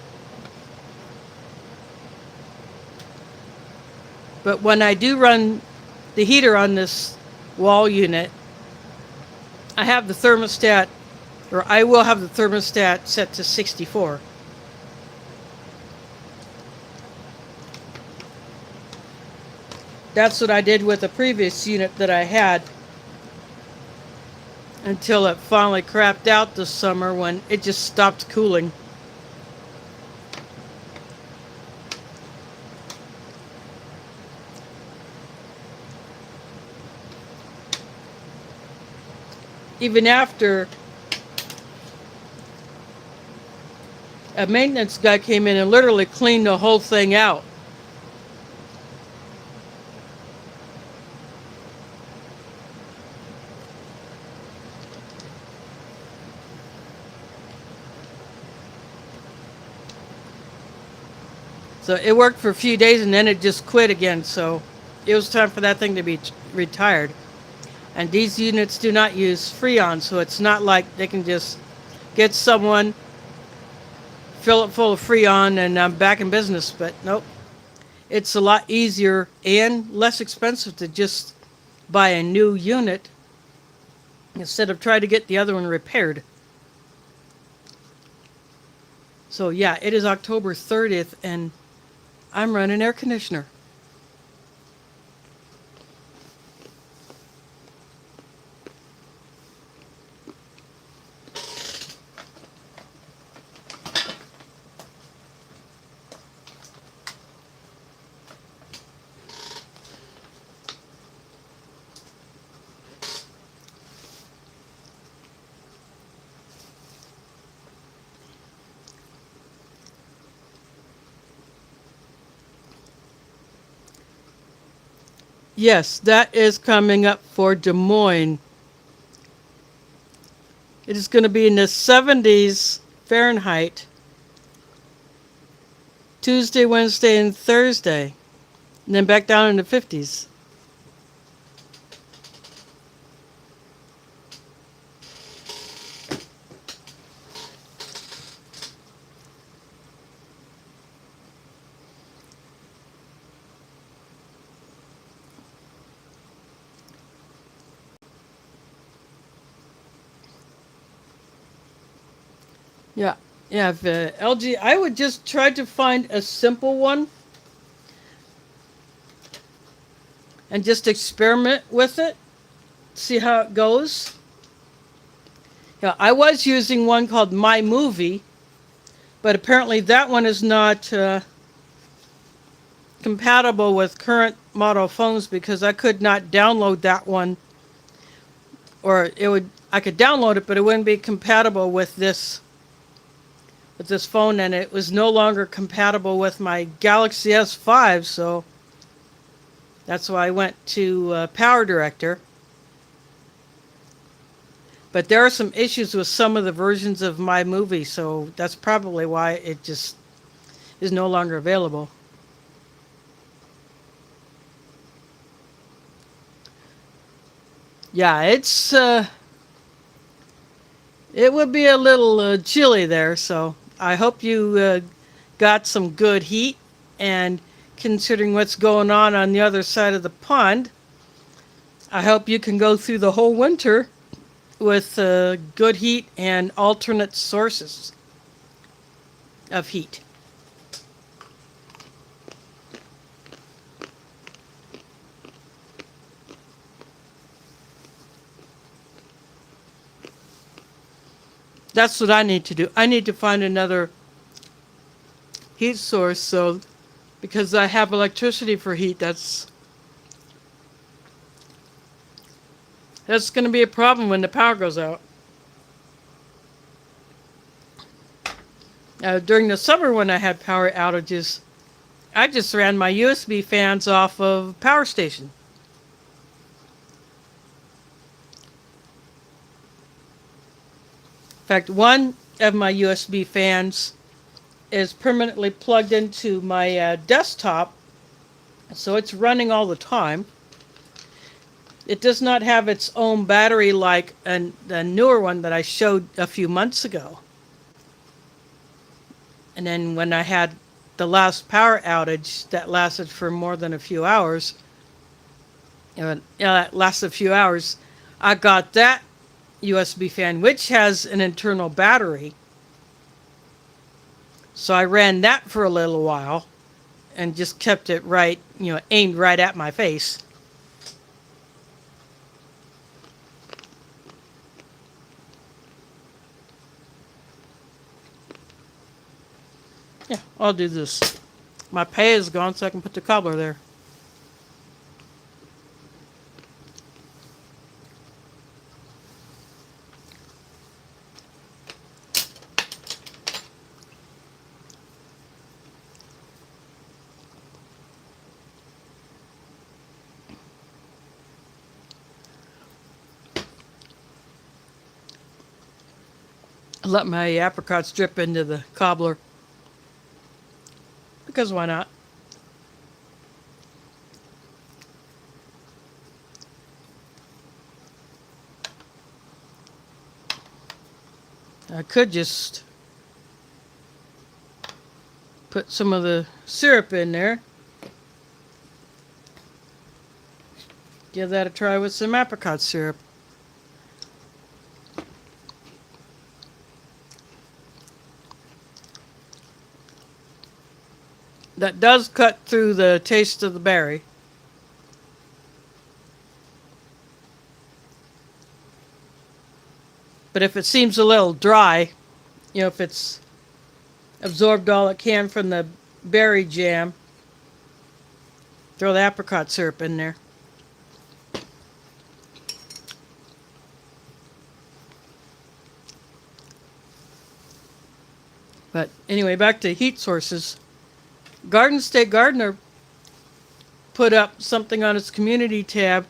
But when I do run the heater on this wall unit, I have the thermostat, or I will have the thermostat set to 64. That's what I did with the previous unit that I had, until it finally crapped out this summer when it just stopped cooling. Even after a maintenance guy came in and literally cleaned the whole thing out. So it worked for a few days and then it just quit again. So it was time for that thing to be retired. And these units do not use Freon, so it's not like they can just get someone, fill it full of Freon, and I'm back in business. But nope. It's a lot easier and less expensive to just buy a new unit instead of trying to get the other one repaired. So yeah, it is October 30th and I'm running air conditioner. Yes, that is coming up for Des Moines. It is going to be in the 70s Fahrenheit, Tuesday, Wednesday, and Thursday, and then back down in the 50s. Yeah, yeah. If, LG, I would just try to find a simple one and just experiment with it, see how it goes. Yeah, I was using one called My Movie, but apparently that one is not compatible with current model phones because I could not download that one, or it would. I could download it, but it wouldn't be compatible with this phone, and it was no longer compatible with my Galaxy S5. So that's why I went to Power Director. But there are some issues with some of the versions of My Movie, so that's probably why it just is no longer available. Yeah, it would be a little chilly there, so I hope you got some good heat. And considering what's going on the other side of the pond, I hope you can go through the whole winter with good heat and alternate sources of heat. That's what I need to do. I need to find another heat source, so because I have electricity for heat, that's going to be a problem when the power goes out. During the summer when I had power outages, I just ran my USB fans off of power station. In fact, one of my USB fans is permanently plugged into my desktop, so it's running all the time. It does not have its own battery like the newer one that I showed a few months ago. And then when I had the last power outage that lasted for more than a few hours, that lasted a few hours, I got that USB fan, which has an internal battery. So I ran that for a little while and just kept it right, aimed right at my face. Yeah, I'll do this. My pay is gone, so I can put the cobbler there. Let my apricots drip into the cobbler. because why not? I could just put some of the syrup in there. Give that a try with some apricot syrup. That does cut through the taste of the berry. But if it seems a little dry, if it's absorbed all it can from the berry jam, throw the apricot syrup in there. But anyway, back to heat sources. Garden State Gardener put up something on its community tab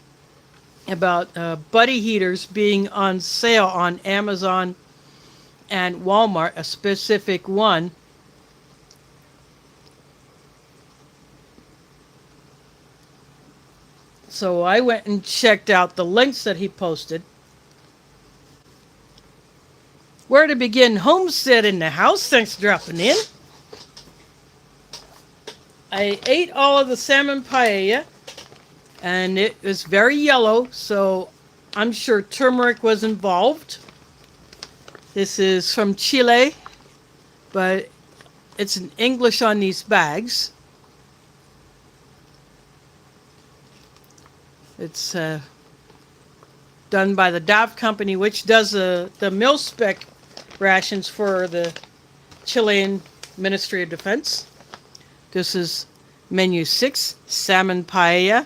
about buddy heaters being on sale on Amazon and Walmart, a specific one. So I went and checked out the links that he posted. Where to begin homestead in the house? Thanks for dropping in. I ate all of the salmon paella, and it was very yellow, so I'm sure turmeric was involved. This is from Chile, but it's in English on these bags. It's done by the Daff company, which does the mil-spec rations for the Chilean Ministry of Defense. This is menu 6, salmon paella,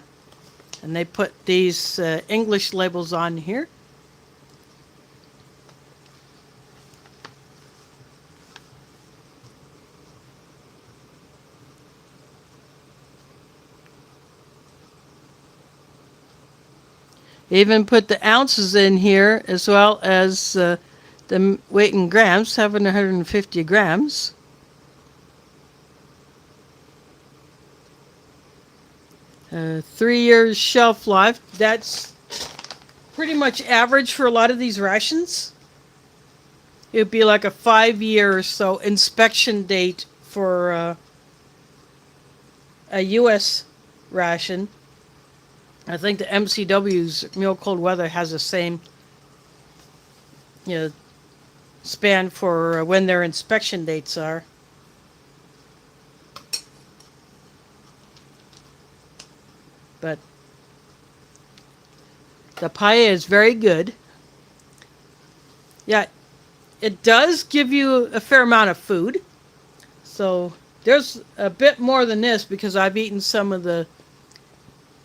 and they put these English labels on here. Even put the ounces in here, as well as the weight in grams, 750 grams. Uh, 3 years shelf life. That's pretty much average for a lot of these rations. It would be like a 5-year or so inspection date for a U.S. ration. I think the MCW's Meal Cold Weather has the same span for when their inspection dates are. But the paella is very good. Yeah, it does give you a fair amount of food. So there's a bit more than this because I've eaten some of the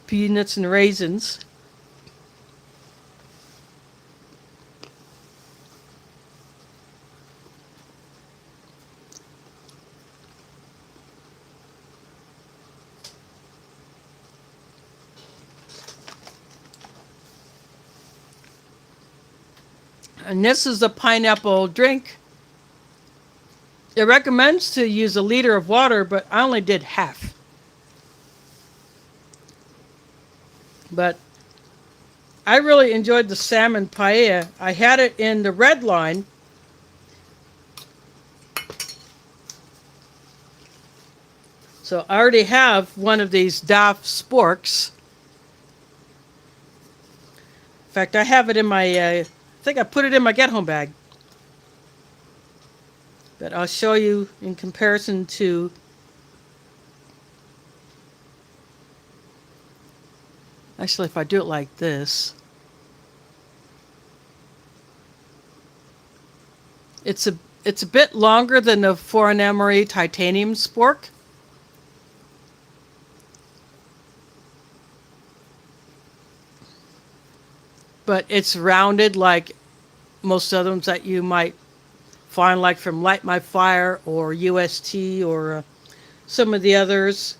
peanuts and raisins. And this is a pineapple drink. It recommends to use 1 liter of water, but I only did half. But I really enjoyed the salmon paella. I had it in the red line. So I already have one of these Daff sporks. In fact, I have it in my, I think I put it in my get home bag. But I'll show you in comparison to actually, if I do it like this, it's a bit longer than the Foreign Emery titanium spork. But it's rounded like most other ones that you might find, like from Light My Fire or UST or some of the others.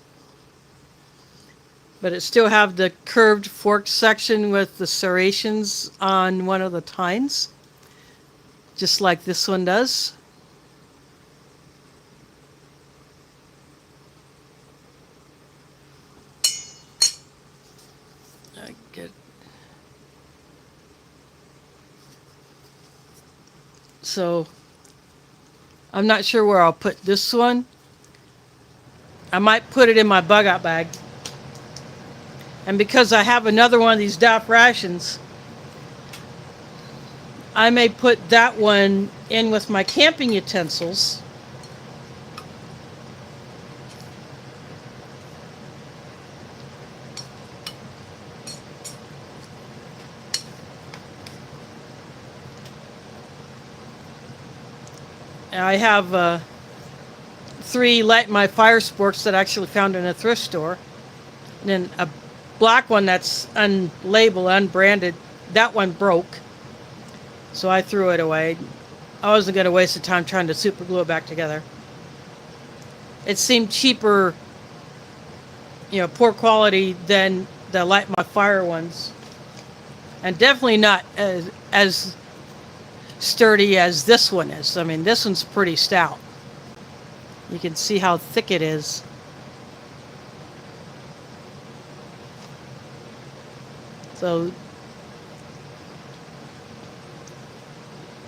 But it still have the curved fork section with the serrations on one of the tines, just like this one does. So I'm not sure where I'll put this one. I might put it in my bug out bag. And because I have another one of these Daff rations, I may put that one in with my camping utensils. And I have 3 Light My Fire Sports that I actually found in a thrift store. And then a black one that's unlabeled, unbranded. That one broke. So I threw it away. I wasn't going to waste the time trying to super glue it back together. It seemed cheaper, poor quality than the Light My Fire ones. And definitely not as sturdy as this one is. I mean, this one's pretty stout. You can see how thick it is. So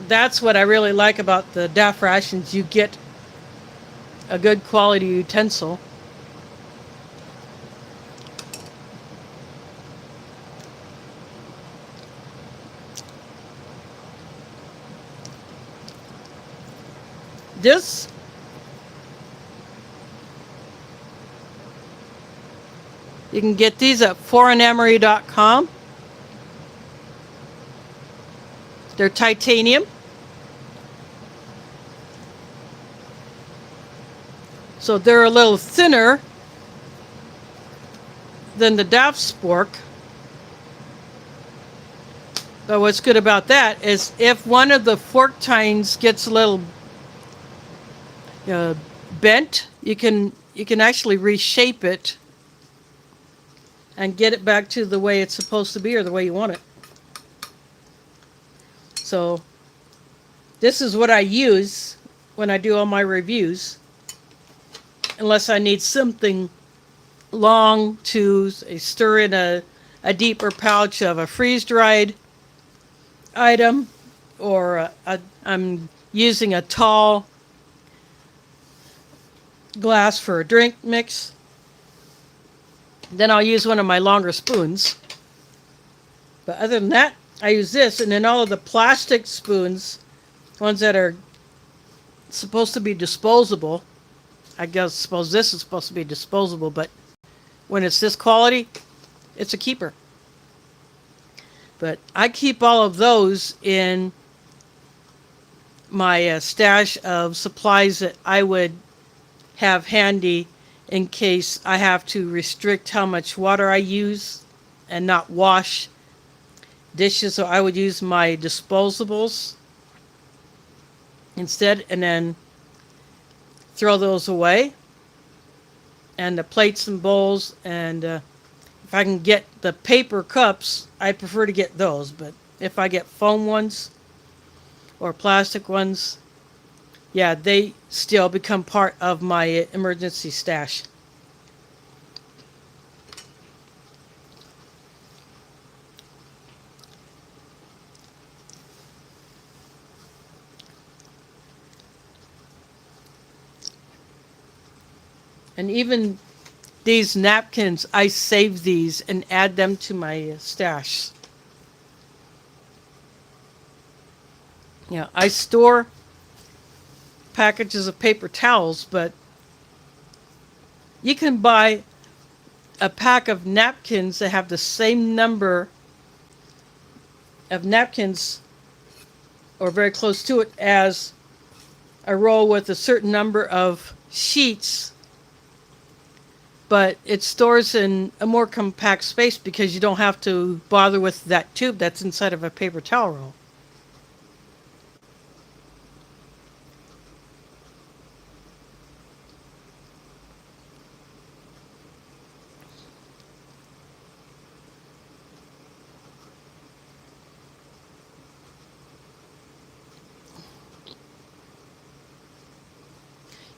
that's what I really like about the Daff rations. You get a good quality utensil. This you can get these at foreignemery.com. They're titanium. So they're a little thinner than the Daff spork. But what's good about that is if one of the fork tines gets a little bent, you can actually reshape it and get it back to the way it's supposed to be or the way you want it. So this is what I use when I do all my reviews, unless I need something long to stir in a deeper pouch of a freeze-dried item, or I'm using a tall glass for a drink mix. Then I'll use one of my longer spoons. But other than that, I use this, and then all of the plastic spoons, ones that are supposed to be disposable. Suppose this is supposed to be disposable, but when it's this quality, it's a keeper. But I keep all of those in my stash of supplies that I would have handy in case I have to restrict how much water I use and not wash dishes. So I would use my disposables instead and then throw those away. And the plates and bowls, and if I can get the paper cups, I prefer to get those. But if I get foam ones or plastic ones, yeah, they still become part of my emergency stash. And even these napkins, I save these and add them to my stash. Yeah, I store packages of paper towels, but you can buy a pack of napkins that have the same number of napkins or very close to it as a roll with a certain number of sheets, but it stores in a more compact space because you don't have to bother with that tube that's inside of a paper towel roll.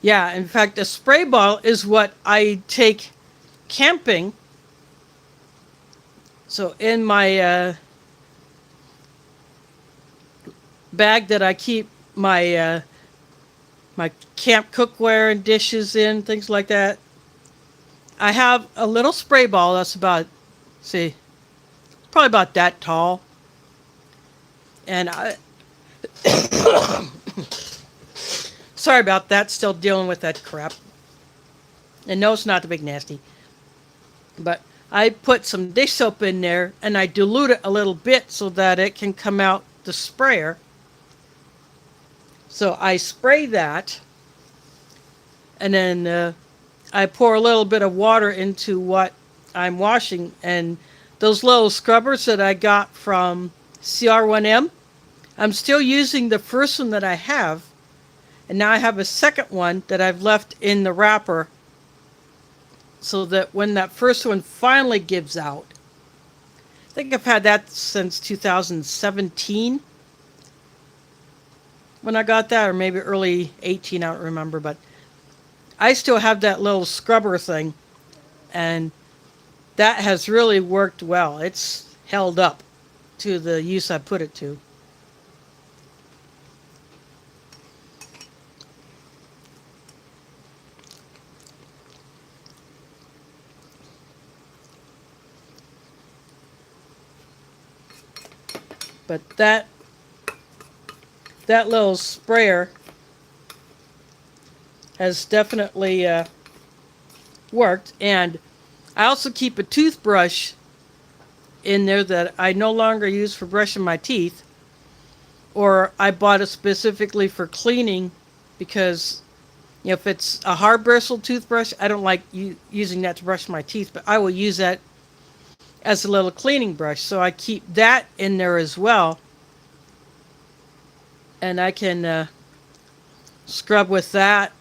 Yeah, in fact, a spray bottle is what I take camping. So in my bag that I keep my my camp cookware and dishes in, things like that. I have a little spray ball that's about, see, probably about that tall. And sorry about that, still dealing with that crap. And no, it's not the big nasty. But I put some dish soap in there and I dilute it a little bit so that it can come out the sprayer. So I spray that, and then I pour a little bit of water into what I'm washing. And those little scrubbers that I got from CR1M, I'm still using the first one that I have. And now I have a second one that I've left in the wrapper so that when that first one finally gives out, I think I've had that since 2017 when I got that, or maybe early 18, I don't remember, but I still have that little scrubber thing, and that has really worked well. It's held up to the use I put it to. But that little sprayer has definitely worked. And I also keep a toothbrush in there that I no longer use for brushing my teeth, or I bought it specifically for cleaning because, you know, if it's a hard bristle toothbrush, I don't like using that to brush my teeth, but I will use that as a little cleaning brush. So I keep that in there as well. And I can scrub with that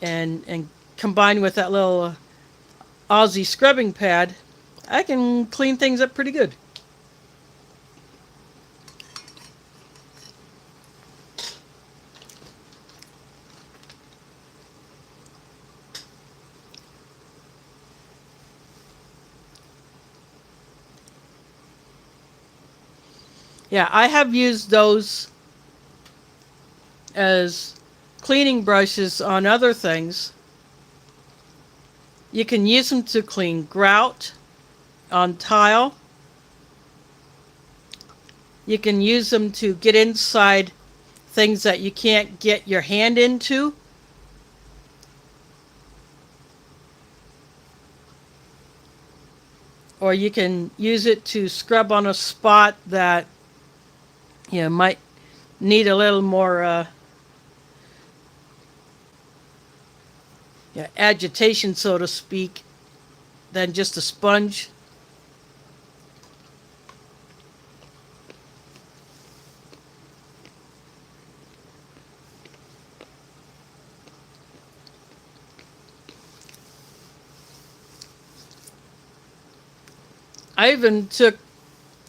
and combined with that little Aussie scrubbing pad, I can clean things up pretty good. Yeah, I have used those as cleaning brushes on other things. You can use them to clean grout on tile. You can use them to get inside things that you can't get your hand into. Or you can use it to scrub on a spot that you might need a little more agitation, so to speak, than just a sponge. I even took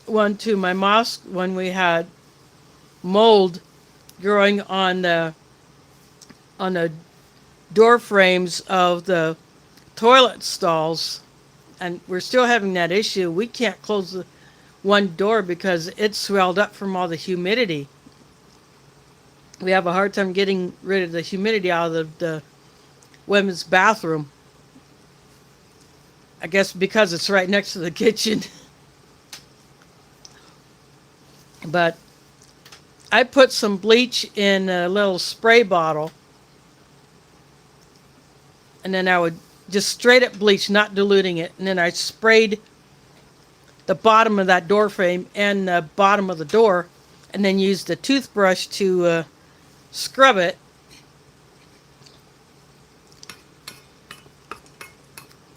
one to my mosque when we had mold growing on the door frames of the toilet stalls, and we're still having that issue. We can't close the one door because it's swelled up from all the humidity. We have a hard time getting rid of the humidity out of the women's bathroom. I guess because it's right next to the kitchen. But I put some bleach in a little spray bottle, and then I would just straight up bleach, not diluting it, and then I sprayed the bottom of that door frame and the bottom of the door, and then used a toothbrush to scrub it.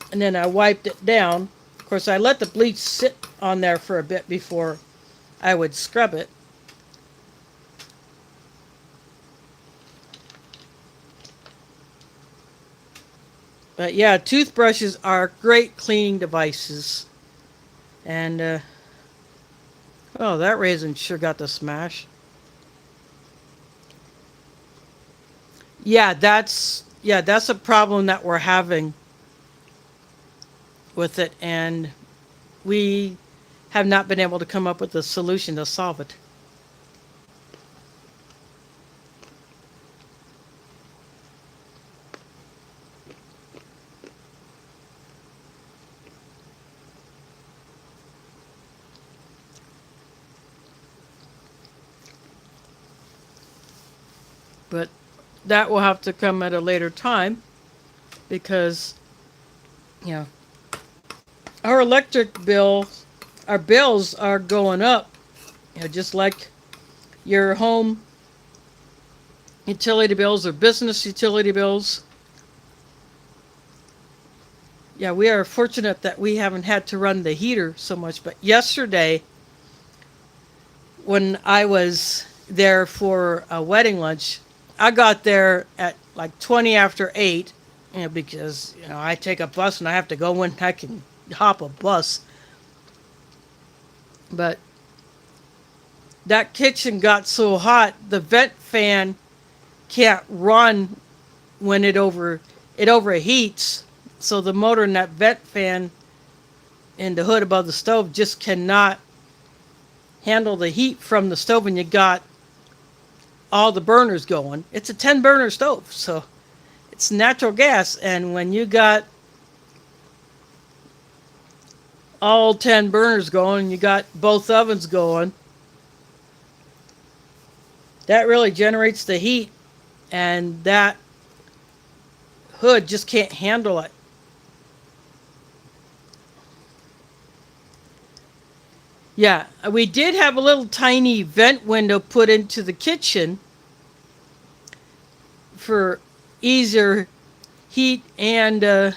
And then I wiped it down. Of course, I let the bleach sit on there for a bit before I would scrub it. But yeah, toothbrushes are great cleaning devices. And, oh, that raisin sure got the smash. Yeah, that's a problem that we're having with it, and we have not been able to come up with a solution to solve it. But that will have to come at a later time because, you know, our electric bill, our bills are going up, you know, just like your home utility bills or business utility bills. Yeah, we are fortunate that we haven't had to run the heater so much. But yesterday, when I was there for a wedding lunch, I got there at like 20 after 8, you know, because, you know, I take a bus and I have to go when I can hop a bus. But that kitchen got so hot, the vent fan can't run when it overheats. So the motor in that vent fan in the hood above the stove just cannot handle the heat from the stove, and you got all the burners going. It's a 10 burner stove, so it's natural gas, and when you got all 10 burners going, you got both ovens going, that really generates the heat, and that hood just can't handle it. Yeah, we did have a little tiny vent window put into the kitchen for easier heat and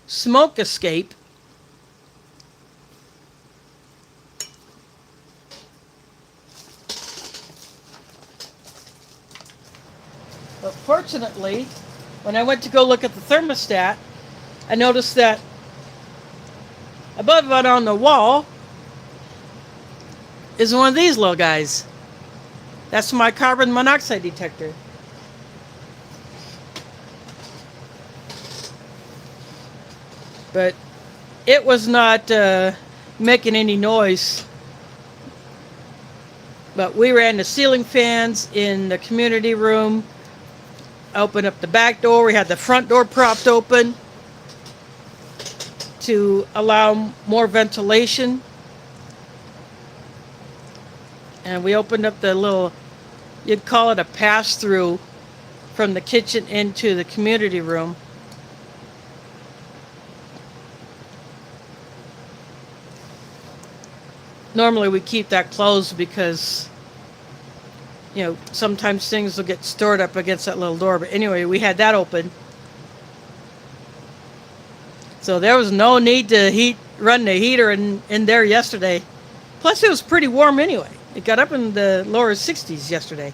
smoke escape. But fortunately, when I went to go look at the thermostat, I noticed that above it on the wall is one of these little guys. That's my carbon monoxide detector. But it was not making any noise. But we ran the ceiling fans in the community room, opened up the back door. We had the front door propped open to allow more ventilation. And we opened up the little, you'd call it a pass-through from the kitchen into the community room. Normally we keep that closed because, you know, sometimes things will get stored up against that little door. But anyway, we had that open. So there was no need to run the heater in there yesterday. Plus it was pretty warm anyway. It got up in the lower 60s yesterday.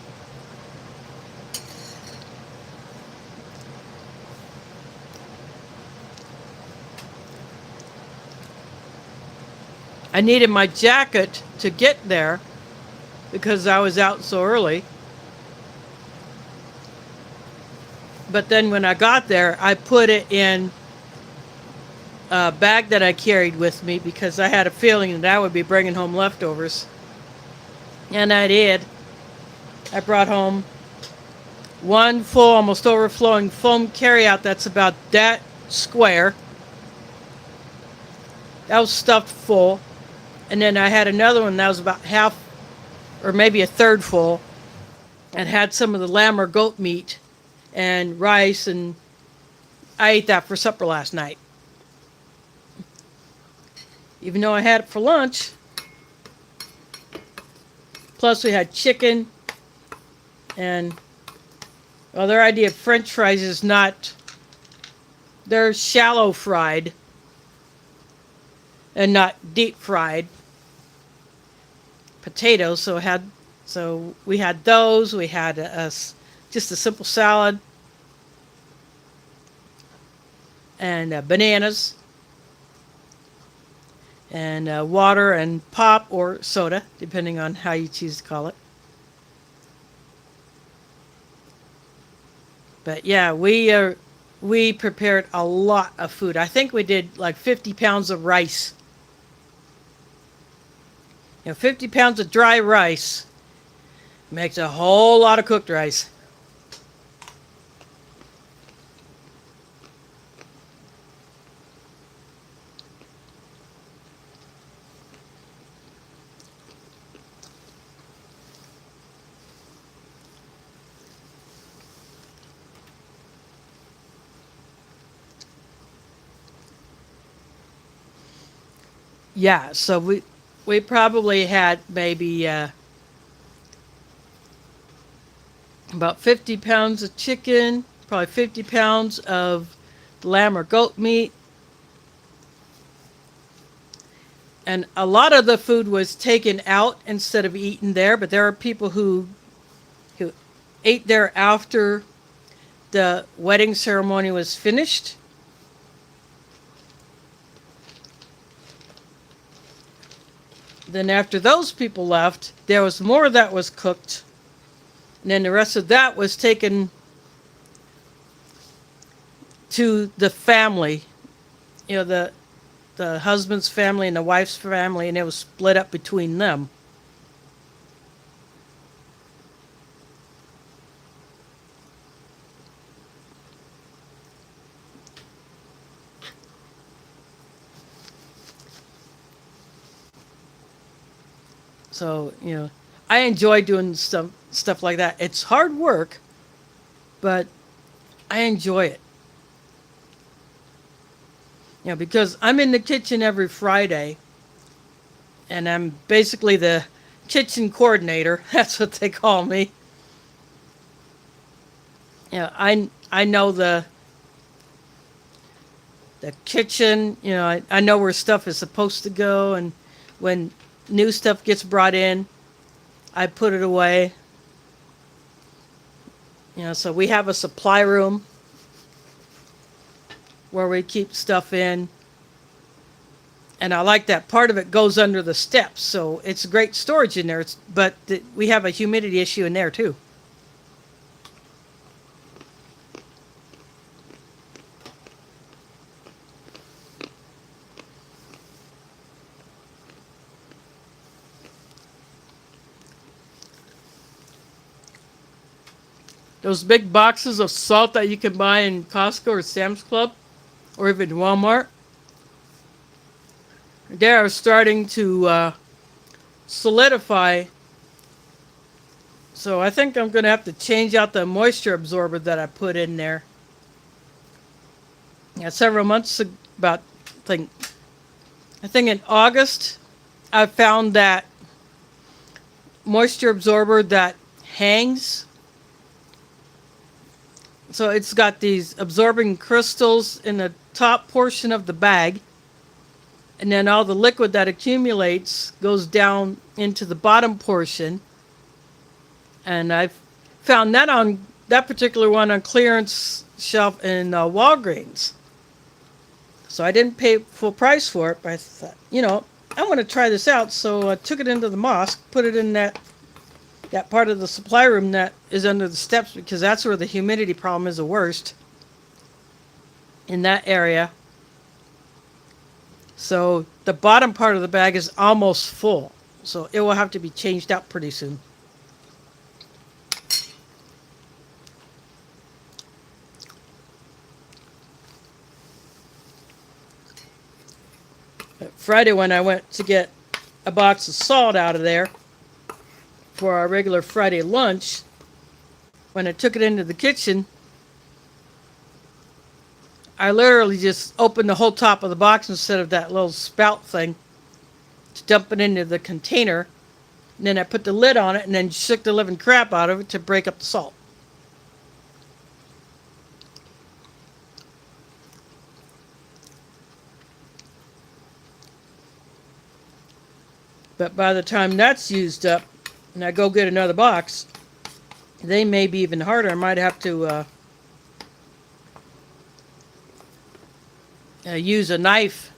I needed my jacket to get there because I was out so early. But then when I got there, I put it in a bag that I carried with me because I had a feeling that I would be bringing home leftovers. And I did. I brought home one full, almost overflowing foam carryout that's about that square. That was stuffed full. And then I had another one that was about half or maybe a third full and had some of the lamb or goat meat and rice, and I ate that for supper last night. Even though I had it for lunch. Plus we had chicken, and well, their idea of French fries is not, they're shallow fried and not deep fried potatoes. So we had those. We had just a simple salad and bananas and water and pop or soda, depending on how you choose to call it. But yeah, we prepared a lot of food. I think we did like 50 pounds of rice. 50 pounds of dry rice makes a whole lot of cooked rice. Yeah, so we probably had maybe about 50 pounds of chicken, probably 50 pounds of lamb or goat meat, and a lot of the food was taken out instead of eaten there. But there are people who ate there after the wedding ceremony was finished. Then after those people left, there was more that was cooked, and then the rest of that was taken to the family, the husband's family and the wife's family, and it was split up between them. So, I enjoy doing stuff like that. It's hard work, but I enjoy it. Because I'm in the kitchen every Friday, and I'm basically the kitchen coordinator. That's what they call me. I know the kitchen. I know where stuff is supposed to go, and when new stuff gets brought in, I put it away. So we have a supply room where we keep stuff in. And I like that part of it goes under the steps, so it's great storage in there. But we have a humidity issue in there too. Those big boxes of salt that you can buy in Costco or Sam's Club or even Walmart, they are starting to solidify. So I think I'm going to have to change out the moisture absorber that I put in there. Several months about I think in August, I found that moisture absorber that hangs. So it's got these absorbing crystals in the top portion of the bag, and then all the liquid that accumulates goes down into the bottom portion. And I've found that particular one on clearance shelf in Walgreens. So I didn't pay full price for it, but I thought, I want to try this out. So I took it into the mosque, put it in that part of the supply room that is under the steps, because that's where the humidity problem is the worst, in that area. So the bottom part of the bag is almost full. So it will have to be changed out pretty soon. Friday, when I went to get a box of salt out of there for our regular Friday lunch, when I took it into the kitchen, I literally just opened the whole top of the box instead of that little spout thing to dump it into the container. And then I put the lid on it and then shook the living crap out of it to break up the salt. But by the time that's used up and I go get another box, they may be even harder. I might have to use a knife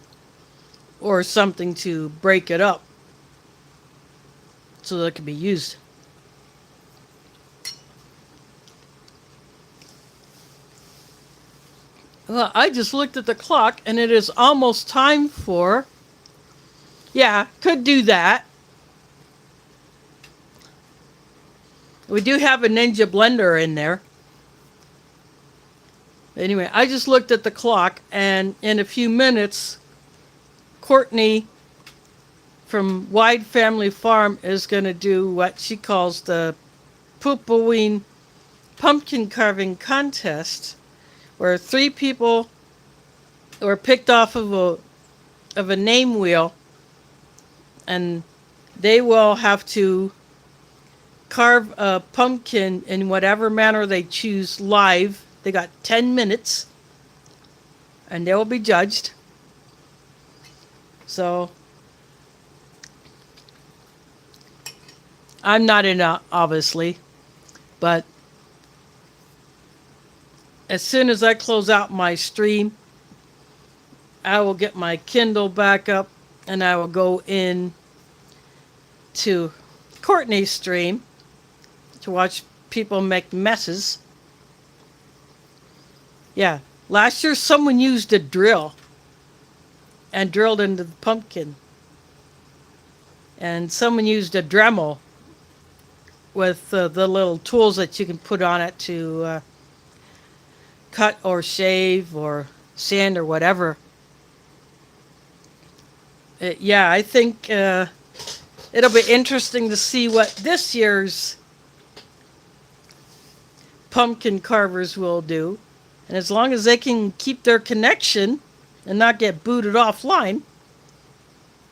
or something to break it up so that it can be used. Well, I just looked at the clock and it is almost time for... Yeah, could do that. We do have a Ninja blender in there. Anyway, I just looked at the clock, and in a few minutes, Courtney from Wide Family Farm is going to do what she calls the Poopoween pumpkin carving contest, where 3 people were picked off of a name wheel and they will have to carve a pumpkin in whatever manner they choose live. They got 10 minutes, and they will be judged. So I'm not in it, obviously, but as soon as I close out my stream, I will get my Kindle back up and I will go in to Courtney's stream to watch people make messes. Yeah, last year someone used a drill and drilled into the pumpkin. And someone used a Dremel with the little tools that you can put on it to cut or shave or sand or whatever. Yeah, I think it'll be interesting to see what this year's pumpkin carvers will do. And as long as they can keep their connection and not get booted offline,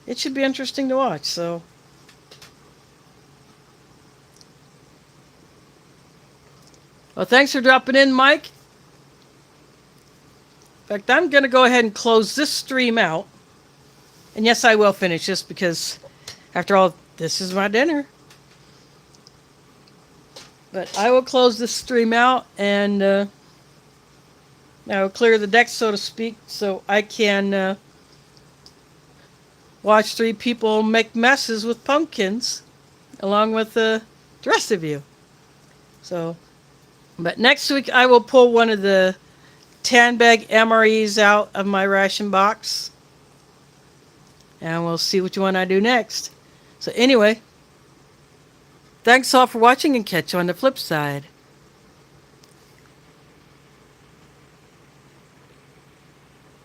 it should be interesting to watch. So, well, thanks for dropping in, Mike. In fact, I'm going to go ahead and close this stream out. And yes, I will finish this because, after all, this is my dinner. But I will close this stream out and I will clear the deck, so to speak, so I can watch 3 people make messes with pumpkins along with the rest of you. So, but next week I will pull one of the 10 bag MREs out of my ration box. And we'll see which one I do next. So anyway, thanks all for watching and catch you on the flip side.